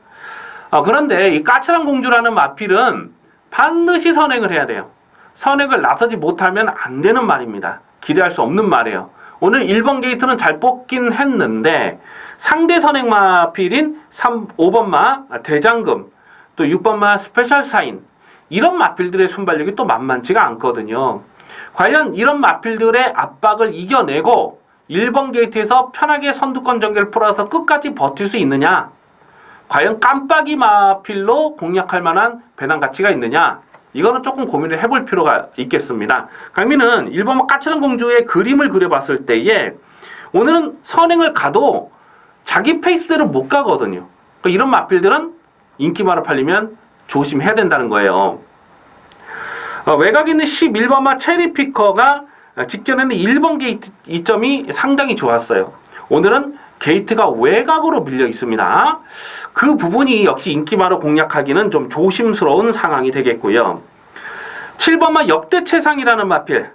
그런데 이 까칠한 공주라는 마필은 반드시 선행을 해야 돼요. 선행을 나서지 못하면 안 되는 말입니다. 기대할 수 없는 말이에요. 오늘 1번 게이트는 잘 뽑긴 했는데 상대 선행 마필인 5번마 대장금, 또 6번마 스페셜 사인, 이런 마필들의 순발력이 또 만만치가 않거든요. 과연 이런 마필들의 압박을 이겨내고 1번 게이트에서 편하게 선두권 전개를 풀어서 끝까지 버틸 수 있느냐? 과연 깜빡이 마필로 공략할 만한 배당 가치가 있느냐? 이거는 조금 고민을 해볼 필요가 있겠습니다. 강민은 1번마 까칠한 공주의 그림을 그려봤을 때에 오늘은 선행을 가도 자기 페이스대로 못 가거든요. 그러니까 이런 마필들은 인기마로 팔리면 조심해야 된다는 거예요. 외곽에 있는 11번마 체리피커가 직전에는 1번 게이트 이점이 상당히 좋았어요. 오늘은 게이트가 외곽으로 밀려 있습니다. 그 부분이 역시 인기마로 공략하기는 좀 조심스러운 상황이 되겠고요. 7번마 역대최상이라는 마필.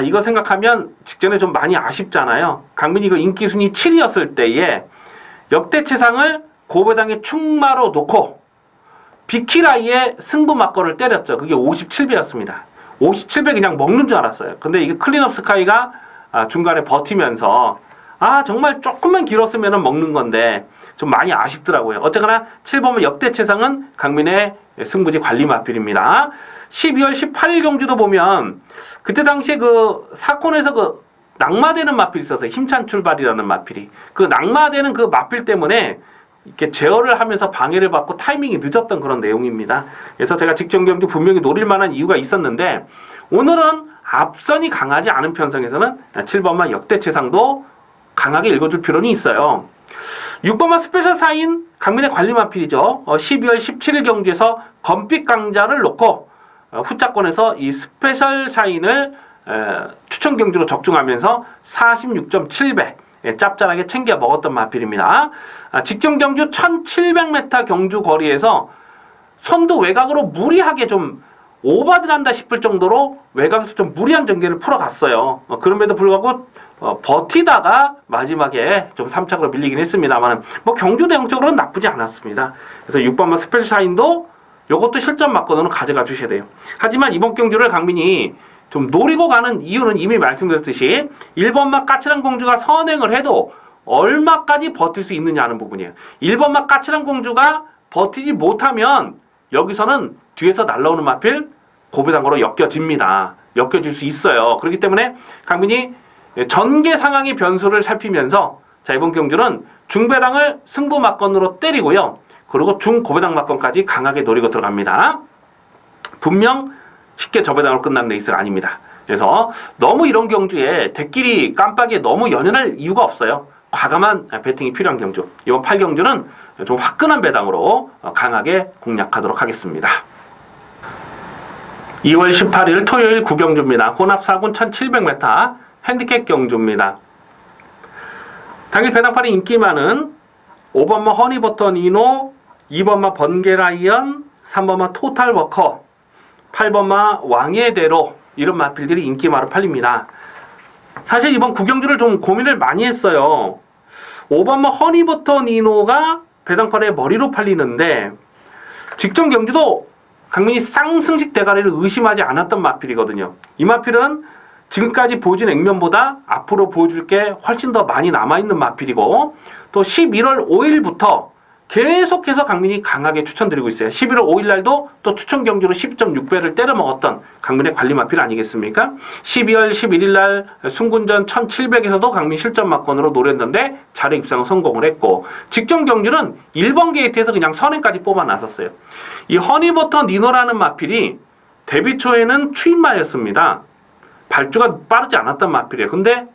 이거 생각하면 직전에 좀 많이 아쉽잖아요. 강민이 이거 인기순위 7이었을 때에 역대최상을 고배당의 충마로 놓고 비키라이의 승부 막건을 때렸죠. 그게 57배였습니다. 57배 그냥 먹는 줄 알았어요. 근데 이게 클린업 스카이가 중간에 버티면서 정말 조금만 길었으면 먹는 건데 좀 많이 아쉽더라고요. 어쨌거나 7번마 역대최상은 강민의 승부지 관리 마필입니다. 12월 18일 경주도 보면 그때 당시에 그 사건에서 그 낙마되는 마필이 있었어요. 힘찬 출발이라는 마필이. 그 낙마되는 그 마필 때문에 이렇게 제어를 하면서 방해를 받고 타이밍이 늦었던 그런 내용입니다. 그래서 제가 직전 경주 분명히 노릴 만한 이유가 있었는데 오늘은 앞선이 강하지 않은 편성에서는 7번마 역대최상도 강하게 읽어줄 필요는 있어요. 6번마 스페셜 사인 강민의 관리 마필이죠. 12월 17일 경주에서 검빛 강자를 놓고 후차권에서 이 스페셜 사인을 추천 경주로 적중하면서 46.7배 짭짤하게 챙겨 먹었던 마필입니다. 직전 경주 1700m 경주 거리에서 선두 외곽으로 무리하게 좀 오버를 한다 싶을 정도로 외곽에서 좀 무리한 전개를 풀어갔어요. 그럼에도 불구하고 버티다가 마지막에 좀 3착으로 밀리긴 했습니다만 뭐 경주 대형적으로는 나쁘지 않았습니다. 그래서 6번마 스페셜 사인도 요것도 실전 막건으로 가져가 주셔야 돼요. 하지만 이번 경주를 강민이 좀 노리고 가는 이유는 이미 말씀드렸듯이 1번마 까칠한 공주가 선행을 해도 얼마까지 버틸 수 있느냐는 부분이에요. 1번마 까칠한 공주가 버티지 못하면 여기서는 뒤에서 날라오는 마필 고배당으로 엮여집니다. 엮여질 수 있어요. 그렇기 때문에 강민이 전개 상황의 변수를 살피면서 자, 이번 경주는 중배당을 승부 막건으로 때리고요. 그리고 중고배당 막건까지 강하게 노리고 들어갑니다. 분명 쉽게 저배당으로 끝난 레이스가 아닙니다. 그래서 너무 이런 경주에 대끼리 깜빡이에 너무 연연할 이유가 없어요. 과감한 배팅이 필요한 경주. 이번 8경주는 좀 화끈한 배당으로 강하게 공략하도록 하겠습니다. 2월 18일 토요일 구경주입니다. 혼합 4군 1700m 핸디캡 경주입니다. 당일 배당판에 인기 많은 5번마 허니버터 니노, 2번마 번개라이언, 3번마 토탈워커, 8번마 왕의대로 이런 마필들이 인기마로 팔립니다. 사실 이번 구경주를 좀 고민을 많이 했어요. 5번마 허니버터 니노가 배당판에 머리로 팔리는데 직전 경주도 강민이 쌍승식 대가리를 의심하지 않았던 마필이거든요. 이 마필은 지금까지 보여준 액면보다 앞으로 보여줄 게 훨씬 더 많이 남아있는 마필이고 또 11월 5일부터 계속해서 강민이 강하게 추천드리고 있어요. 11월 5일 날도 또 추천 경주로 10.6배를 때려 먹었던 강민의 관리 마필 아니겠습니까? 12월 11일 날 순군전 1700에서도 강민 실전 막건으로 노렸는데 자료 입상 성공을 했고 직전 경주는 1번 게이트에서 그냥 선행까지 뽑아 나섰어요. 이 허니버터 니노라는 마필이 데뷔 초에는 추임마였습니다. 발주가 빠르지 않았던 마필이에요. 근데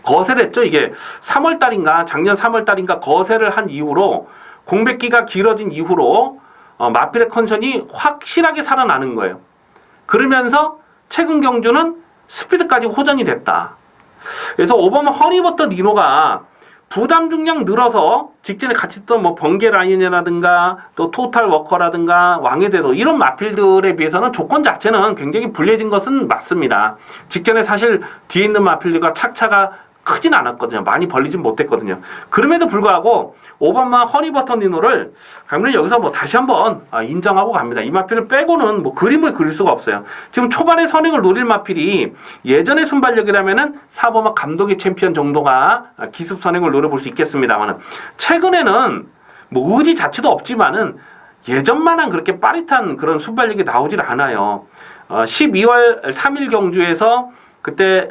거세했죠. 이게 3월달인가 작년 3월달인가 거세를 한 이후로 공백기가 길어진 이후로 마필의 컨디션이 확실하게 살아나는 거예요. 그러면서 최근 경주는 스피드까지 호전이 됐다. 그래서 5번 허니버터 니노가 부담 중량 늘어서 직전에 같이 했던 뭐 번개 라인이라든가 또 토탈 워커라든가 왕의 대도 이런 마필들에 비해서는 조건 자체는 굉장히 불리해진 것은 맞습니다. 직전에 사실 뒤에 있는 마필들과 착차가 크진 않았거든요. 많이 벌리진 못했거든요. 그럼에도 불구하고 5번마 허니버터 니노를 강민은 여기서 뭐 다시 한번 인정하고 갑니다. 이 마필을 빼고는 뭐 그림을 그릴 수가 없어요. 지금 초반에 선행을 노릴 마필이 예전의 순발력이라면은 4번마 감독의 챔피언 정도가 기습 선행을 노려볼 수 있겠습니다만 최근에는 뭐 의지 자체도 없지만은 예전만한 그렇게 빠릿한 그런 순발력이 나오질 않아요. 12월 3일 경주에서 그때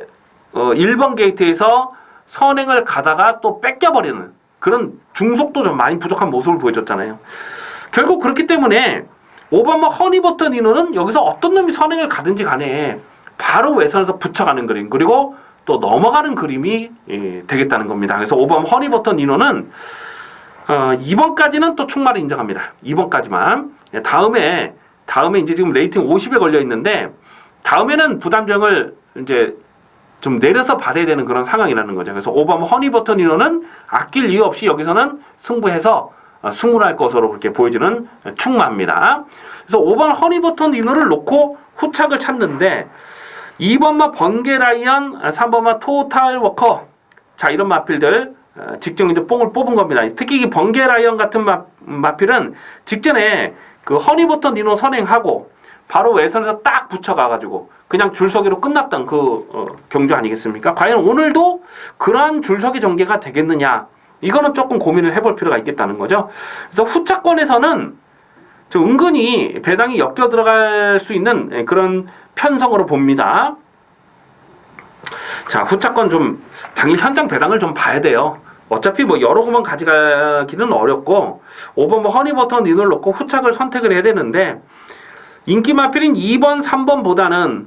1번 게이트에서 선행을 가다가 또 뺏겨버리는 그런 중속도 좀 많이 부족한 모습을 보여줬잖아요. 결국 그렇기 때문에 5번마 허니버터 니노는 여기서 어떤 놈이 선행을 가든지 간에 바로 외선에서 붙여가는 그림 그리고 또 넘어가는 그림이 되겠다는 겁니다. 그래서 5번마 허니버터 니노는 2번까지는 또 충마를 인정합니다. 2번까지만. 다음에 이제 지금 레이팅 50에 걸려 있는데 다음에는 부담정을 이제 좀 내려서 받아야 되는 그런 상황이라는 거죠. 그래서 5번 허니버터 니노는 아낄 이유 없이 여기서는 승부해서 승부할 것으로 그렇게 보여지는 충마입니다. 그래서 5번 허니버터 니노를 놓고 후착을 찾는데 2번마 번개라이언, 3번마 토탈워커 자 이런 마필들 직접 이제 뽕을 뽑은 겁니다. 특히 이 번개라이언 같은 마필은 직전에 그 허니버터 니노 선행하고 바로 외선에서 딱 붙여가가지고 그냥 줄서기로 끝났던 그 경주 아니겠습니까? 과연 오늘도 그러한 줄서기 전개가 되겠느냐? 이거는 조금 고민을 해볼 필요가 있겠다는 거죠. 그래서 후차권에서는 저 은근히 배당이 엮여 들어갈 수 있는 그런 편성으로 봅니다. 자, 후차권 좀 당일 현장 배당을 좀 봐야 돼요. 어차피 뭐 여러 곳만 가져가기는 어렵고 5번 뭐 허니버터 니노를 놓고 후착을 선택을 해야 되는데 인기 마필인 2번, 3번보다는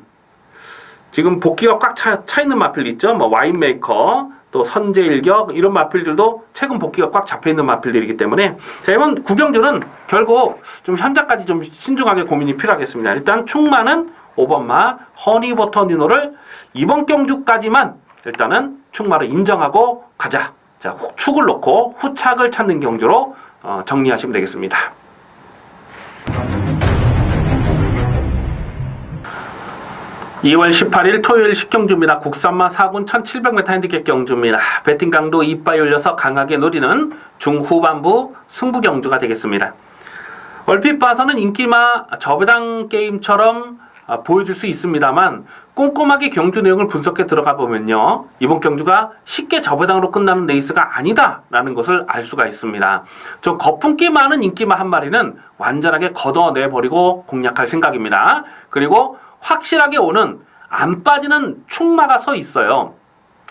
지금 복귀가 꽉 차 있는 마필 있죠. 뭐 와인메이커, 또 선제일격 이런 마필들도 최근 복귀가 꽉 잡혀 있는 마필들이기 때문에 자, 이번 구경주는 결국 좀 현장까지 좀 신중하게 고민이 필요하겠습니다. 일단 충마는 5번마 허니버터 니노를 이번 경주까지만 일단은 충마를 인정하고 가자. 자, 축을 놓고 후착을 찾는 경주로 정리하시면 되겠습니다. (2월 18일) 토요일 10경주입니다. 국산마 4군 1700m 핸디캡 경주입니다. 배팅 강도 이빠이 올려서 강하게 노리는 중후반부 승부 경주가 되겠습니다. 얼핏 봐서는 인기마 저배당 게임처럼 보여줄 수 있습니다만 꼼꼼하게 경주 내용을 분석해 들어가 보면요, 이번 경주가 쉽게 저배당으로 끝나는 레이스가 아니다라는 것을 알 수가 있습니다. 저 거품기 많은 인기마 한 마리는 완전하게 걷어내버리고 공략할 생각입니다. 그리고 확실하게 오는 안 빠지는 충마가 서 있어요.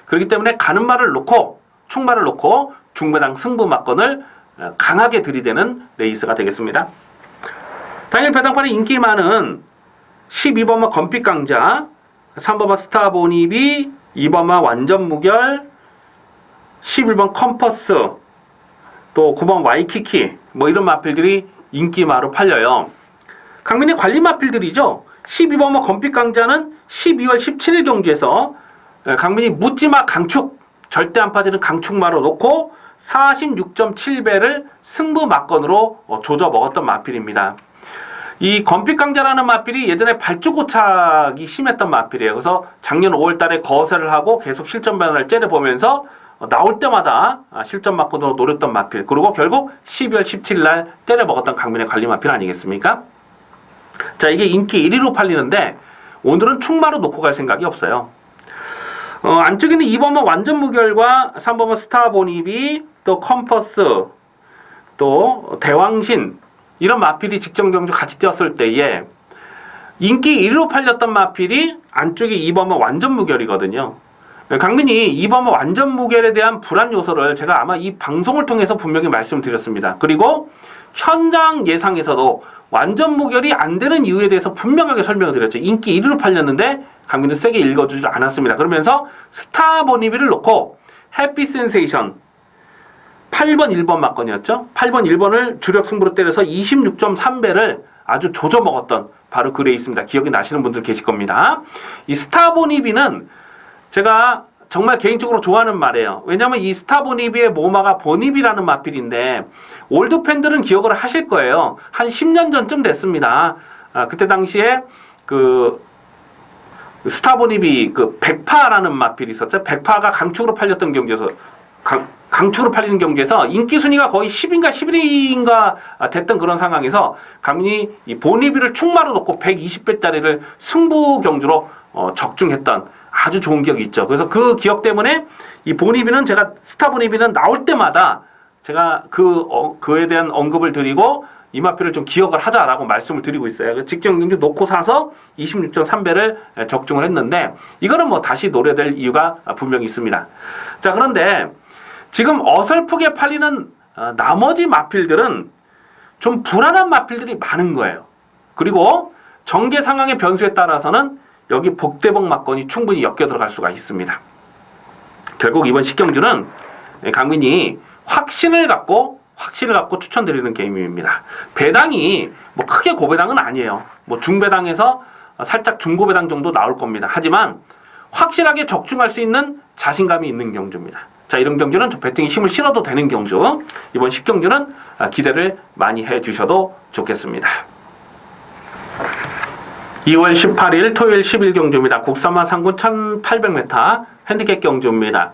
그렇기 때문에 가는 말을 놓고 충마를 놓고 중배당 승부 막건을 강하게 들이대는 레이스가 되겠습니다. 당일 배당판의 인기 많은 12번마 건빛강자, 3번마 스타보니비, 2번마 완전무결, 11번 컴퍼스, 또 9번 와이키키 뭐 이런 마필들이 인기마로 팔려요. 강민의 관리 마필들이죠. 12번 건빛강자는 12월 17일 경주에서 강민이 묻지마 강축 절대 안 빠지는 강축마로 놓고 46.7배를 승부 막건으로 조져 먹었던 마필입니다. 이 건빛강자라는 마필이 예전에 발주 고착이 심했던 마필이에요. 그래서 작년 5월달에 거세를 하고 계속 실전 변화를 째려보면서 나올 때마다 실전 막건으로 노렸던 마필. 그리고 결국 12월 17일 날 때려 먹었던 강민의 관리 마필 아니겠습니까? 자, 이게 인기 1위로 팔리는데 오늘은 충마로 놓고 갈 생각이 없어요. 안쪽에는 2번은 완전 무결과 3번은 스타보니비, 또 컴퍼스, 또 대왕신 이런 마필이 직전 경주 같이 뛰었을 때에 인기 1위로 팔렸던 마필이 안쪽에 2번은 완전 무결이거든요. 강민이 2번은 완전 무결에 대한 불안 요소를 제가 아마 이 방송을 통해서 분명히 말씀드렸습니다. 그리고 현장 예상에서도 완전 무결이 안 되는 이유에 대해서 분명하게 설명을 드렸죠. 인기 1위로 팔렸는데 강민은 세게 읽어주지 않았습니다. 그러면서 스타보니비를 놓고 해피 센세이션 8번 1번 막건이었죠. 8번 1번을 주력 승부로 때려서 26.3배를 아주 조져 먹었던 바로 그 레이스입니다. 기억이 나시는 분들 계실 겁니다. 이 스타보니비는 제가 정말 개인적으로 좋아하는 말이에요. 왜냐하면 이 스타보니비의 모마가 보니비라는 마필인데 올드 팬들은 기억을 하실 거예요. 한 10년 전쯤 됐습니다. 그때 당시에 그 스타보니비 그 백파라는 마필이 있었죠. 백파가 강축으로 팔렸던 경기에서 강축으로 팔리는 경기에서 인기 순위가 거의 10인가 11위인가 됐던 그런 상황에서 강민이 이 보니비를 충마로 놓고 120배짜리를 승부 경주로 적중했던 아주 좋은 기억이 있죠. 그래서 그 기억 때문에 이 보니비는 제가 스타보니비는 나올 때마다 제가 그에 대한 언급을 드리고 이 마필을 좀 기억을 하자라고 말씀을 드리고 있어요. 직전 경주 놓고 사서 26.3배를 적중을 했는데 이거는 뭐 다시 노려될 이유가 분명히 있습니다. 자, 그런데 지금 어설프게 팔리는 나머지 마필들은 좀 불안한 마필들이 많은 거예요. 그리고 정계 상황의 변수에 따라서는 여기 복대복 막건이 충분히 엮여 들어갈 수가 있습니다. 결국 이번 식경주는 강민이 확신을 갖고 추천드리는 게임입니다. 배당이 뭐 크게 고배당은 아니에요. 뭐 중배당에서 살짝 중고배당 정도 나올 겁니다. 하지만 확실하게 적중할 수 있는 자신감이 있는 경주입니다. 자, 이런 경주는 배팅에 힘을 실어도 되는 경주. 이번 식경주는 기대를 많이 해주셔도 좋겠습니다. 2월 18일 토요일 10일 경주입니다. 국산마 상군 1800m 핸디캡 경주입니다.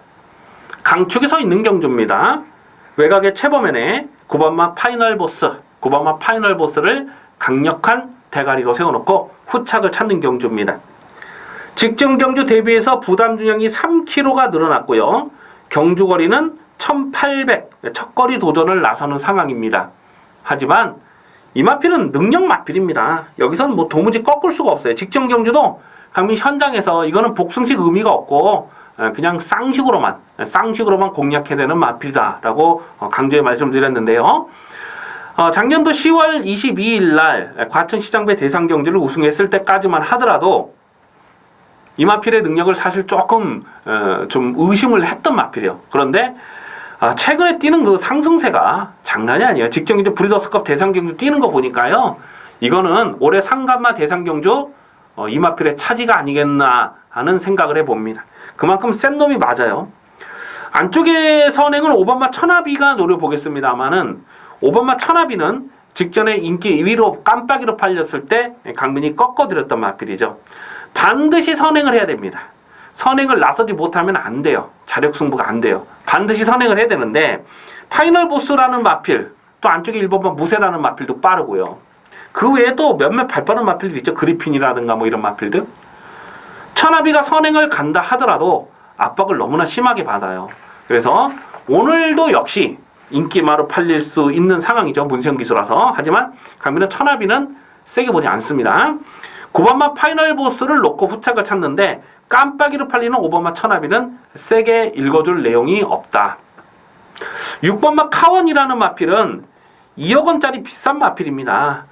강축에 서 있는 경주입니다. 외곽의 최범현의 9번마 파이널 보스, 9번마 파이널 보스를 강력한 대가리로 세워놓고 후착을 찾는 경주입니다. 직전 경주 대비해서 부담 중량이 3kg가 늘어났고요. 경주 거리는 1800, 첫 거리 도전을 나서는 상황입니다. 하지만 이 마필은 능력 마필입니다. 여기서는 뭐 도무지 꺾을 수가 없어요. 직전 경주도 강민 현장에서 이거는 복승식 의미가 없고 그냥 쌍식으로만 공략해내는 마필이다라고 강조해 말씀드렸는데요. 작년도 10월 22일 날 과천시장배 대상 경주를 우승했을 때까지만 하더라도 이 마필의 능력을 사실 조금 좀 의심을 했던 마필이에요. 그런데 최근에 뛰는 그 상승세가 장난이 아니에요. 직전 경주 브리더스컵 대상 경주 뛰는 거 보니까요. 이거는 올해 상간마 대상 경주 이 마필의 차지가 아니겠나 하는 생각을 해봅니다. 그만큼 센 놈이 맞아요. 안쪽에 선행을 5번마 천하비가 노려보겠습니다만은 5번마 천하비는 직전에 인기 2위로 깜빡이로 팔렸을 때 강민이 꺾어드렸던 마필이죠. 반드시 선행을 해야 됩니다. 선행을 나서지 못하면 안 돼요. 자력 승부가 안 돼요. 반드시 선행을 해야 되는데 파이널 보스라는 마필, 또 안쪽에 1번마 무쇠라는 마필도 빠르고요. 그 외에 또 몇몇 발빠른 마필들 있죠. 그리핀이라든가 뭐 이런 마필들. 천하비가 선행을 간다 하더라도 압박을 너무나 심하게 받아요. 그래서 오늘도 역시 인기마로 팔릴 수 있는 상황이죠. 문세영 기수라서. 하지만 강민은 천하비는 세게 보지 않습니다. 9번마 파이널 보스를 놓고 후착을 찾는데 깜빡이로 팔리는 5번마 천하비는 세게 읽어줄 내용이 없다. 6번마 카원이라는 마필은 2억 원짜리 비싼 마필입니다.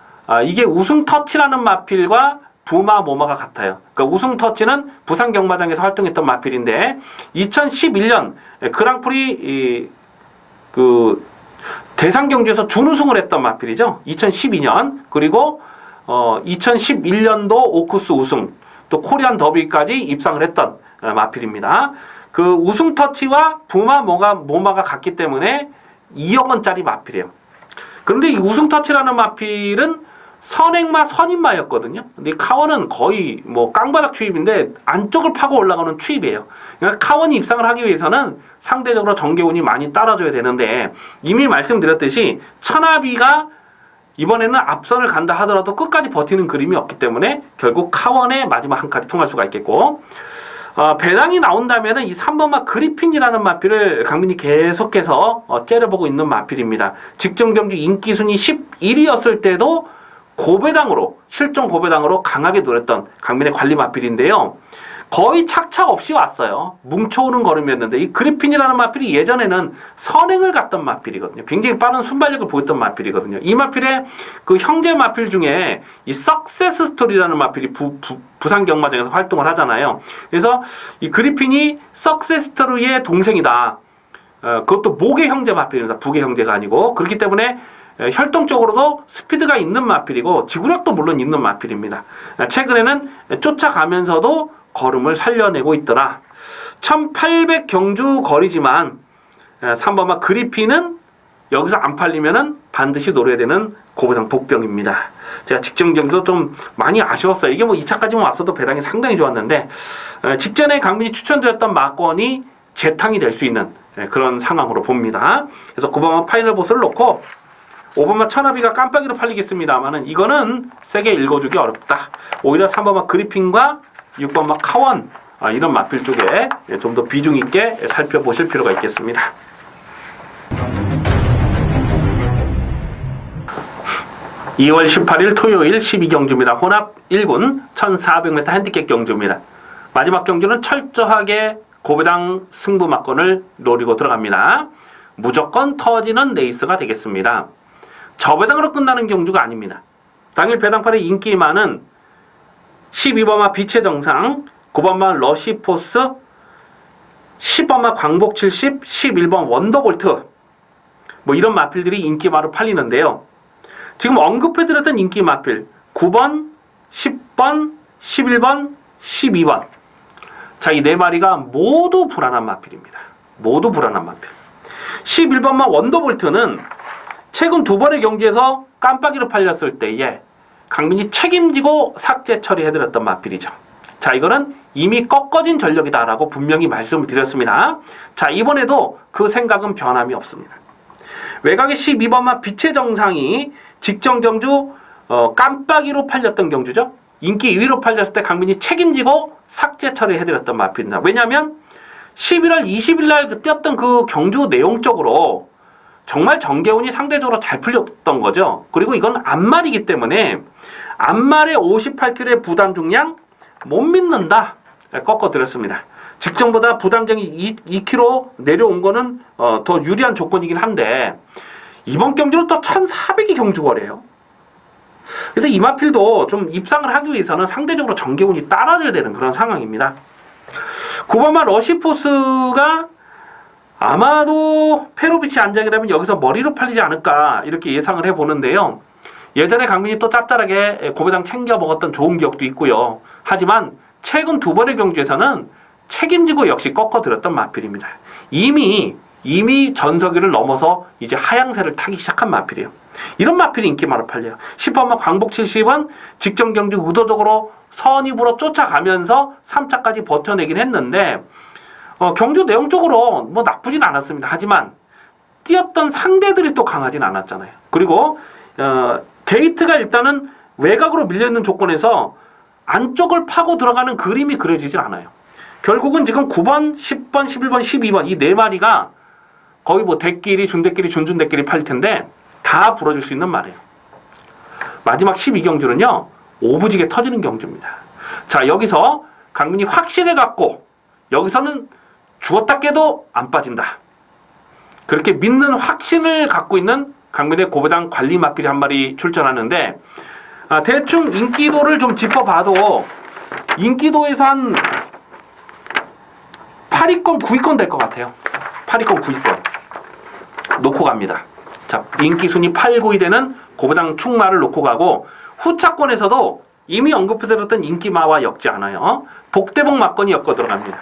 이게 우승 터치라는 마필과 부마 모마가 같아요. 그러니까 우승 터치는 부산 경마장에서 활동했던 마필인데 2011년 그랑프리 대상 경주에서 준우승을 했던 마필이죠. 2012년 그리고 2011년도 오쿠스 우승 또 코리안 더비까지 입상을 했던 마필입니다. 그 우승 터치와 부마 모마가 같기 때문에 2억 원짜리 마필이에요. 그런데 이 우승 터치라는 마필은 선행마 선인마였거든요. 근데 카원은 거의 뭐 깡바닥 추입인데 안쪽을 파고 올라가는 추입이에요. 그러니까 카원이 입상을 하기 위해서는 상대적으로 정계운이 많이 따라줘야 되는데 이미 말씀드렸듯이 천하비가 이번에는 앞선을 간다 하더라도 끝까지 버티는 그림이 없기 때문에 결국 카원의 마지막 한 칸이 통할 수가 있겠고 배당이 나온다면은 이 3번마 그리핀이라는 마필을 강민이 계속해서 째려보고 있는 마필입니다. 직전 경주 인기 순위 11위였을 때도 고배당으로 실종 고배당으로 강하게 노렸던 강민의 관리 마필인데요. 거의 착착 없이 왔어요. 뭉쳐오는 걸음이었는데 이 그리핀이라는 마필이 예전에는 선행을 갔던 마필이거든요. 굉장히 빠른 순발력을 보였던 마필이거든요. 이 마필의 그 형제 마필 중에 이 석세스 스토리라는 마필이 부산 경마장에서 활동을 하잖아요. 그래서 이 그리핀이 석세스 스토리의 동생이다. 그것도 목의 형제 마필입니다. 북의 형제가 아니고. 그렇기 때문에 혈통적으로도 스피드가 있는 마필이고 지구력도 물론 있는 마필입니다. 최근에는 쫓아가면서도 걸음을 살려내고 있더라. 1800 경주 거리지만 3번마 그리핀은 여기서 안 팔리면은 반드시 노려야 되는 고배당 복병입니다. 제가 직전 경주도 좀 많이 아쉬웠어요. 이게 뭐 2차까지만 왔어도 배당이 상당히 좋았는데 직전에 강민이 추천드렸던 마건이 재탕이 될 수 있는 그런 상황으로 봅니다. 그래서 9번마 파이널 보스를 놓고 5번마 천하비가 깜빡이로 팔리겠습니다만은 이거는 세게 읽어주기 어렵다. 오히려 3번마 그리핀과 6번마 카원 이런 마필 쪽에 좀 더 비중 있게 살펴보실 필요가 있겠습니다. (2월 18일) 토요일 12경주입니다. 혼합 1군 1400m 핸디캡 경주입니다. 마지막 경주는 철저하게 고배당 승부 막건을 노리고 들어갑니다. 무조건 터지는 레이스가 되겠습니다. 저배당으로 끝나는 경주가 아닙니다. 당일 배당판의 인기 많은 12번마 빛의 정상, 9번마 러시포스, 10번마 광복 70, 11번 원더볼트 뭐 이런 마필들이 인기마로 팔리는데요. 지금 언급해드렸던 인기 마필 9번, 10번, 11번, 12번 자, 이 네 마리가 모두 불안한 마필입니다. 모두 불안한 마필. 11번마 원더볼트는 최근 두 번의 경기에서 깜빡이로 팔렸을 때에 강민이 책임지고 삭제 처리해드렸던 마필이죠. 자, 이거는 이미 꺾어진 전력이다라고 분명히 말씀을 드렸습니다. 자, 이번에도 그 생각은 변함이 없습니다. 외곽의 12번마 빛의 정상이 직전 경주 깜빡이로 팔렸던 경주죠. 인기 2위로 팔렸을 때 강민이 책임지고 삭제 처리해드렸던 마필입니다. 왜냐하면 11월 20일 날 뛰었던 그 경주 내용적으로 정말 정계운이 상대적으로 잘 풀렸던 거죠. 그리고 이건 앞말이기 때문에 앞말의 58kg의 부담 중량 못 믿는다. 꺾어드렸습니다. 직전보다 부담량이 2kg 내려온 거는 더 유리한 조건이긴 한데 이번 경주는 또 1400이 경주거래요. 그래서 이 마필도 좀 입상을 하기 위해서는 상대적으로 정계운이 따라줘야 되는 그런 상황입니다. 9번마 러시포스가 아마도 페로비치 안장이라면 여기서 머리로 팔리지 않을까 이렇게 예상을 해보는데요. 예전에 강민이 또 짭짤하게 고배당 챙겨 먹었던 좋은 기억도 있고요. 하지만 최근 두 번의 경주에서는 책임지고 역시 꺾어들었던 마필입니다. 이미 전서기를 넘어서 이제 하향세를 타기 시작한 마필이에요. 이런 마필이 인기 많아 팔려요. 10번마 광복 70은 직전 경주 의도적으로 선입으로 쫓아가면서 3차까지 버텨내긴 했는데 경주 내용적으로 뭐 나쁘진 않았습니다. 하지만 뛰었던 상대들이 또 강하진 않았잖아요. 그리고 게이트가 일단은 외곽으로 밀려있는 조건에서 안쪽을 파고 들어가는 그림이 그려지진 않아요. 결국은 지금 9번, 10번, 11번, 12번 이 네 마리가 거의 뭐 대끼리, 준대끼리, 준준대끼리 팔릴 텐데 다 불어줄 수 있는 말이에요. 마지막 12경주는요. 오부지게 터지는 경주입니다. 자, 여기서 강민이 확신을 갖고 여기서는 죽었다 깨도 안 빠진다. 그렇게 믿는 확신을 갖고 있는 강민의 고배당 관리 마필이 한 마리 출전하는데 대충 인기도를 좀 짚어봐도 인기도에서 한 8위권, 9위권 될 것 같아요. 8위권, 9위권 놓고 갑니다. 자, 인기 순위 8, 9위 되는 고부당 충마를 놓고 가고 후차권에서도 이미 언급해드렸던 인기마와 엮지 않아요. 복대복 막건이 엮어 들어갑니다.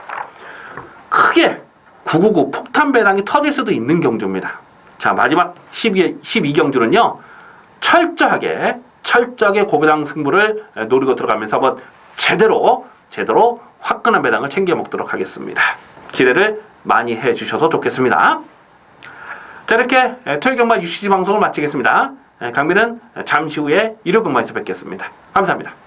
크게 999 폭탄 배당이 터질 수도 있는 경주입니다. 자, 마지막 12경주는요. 철저하게 고부당 승부를 노리고 들어가면서 한번 제대로 화끈한 배당을 챙겨 먹도록 하겠습니다. 기대를 많이 해주셔서 좋겠습니다. 자, 이렇게 토요경마 UCG 방송을 마치겠습니다. 강민은 잠시 후에 일요경마에서 뵙겠습니다. 감사합니다.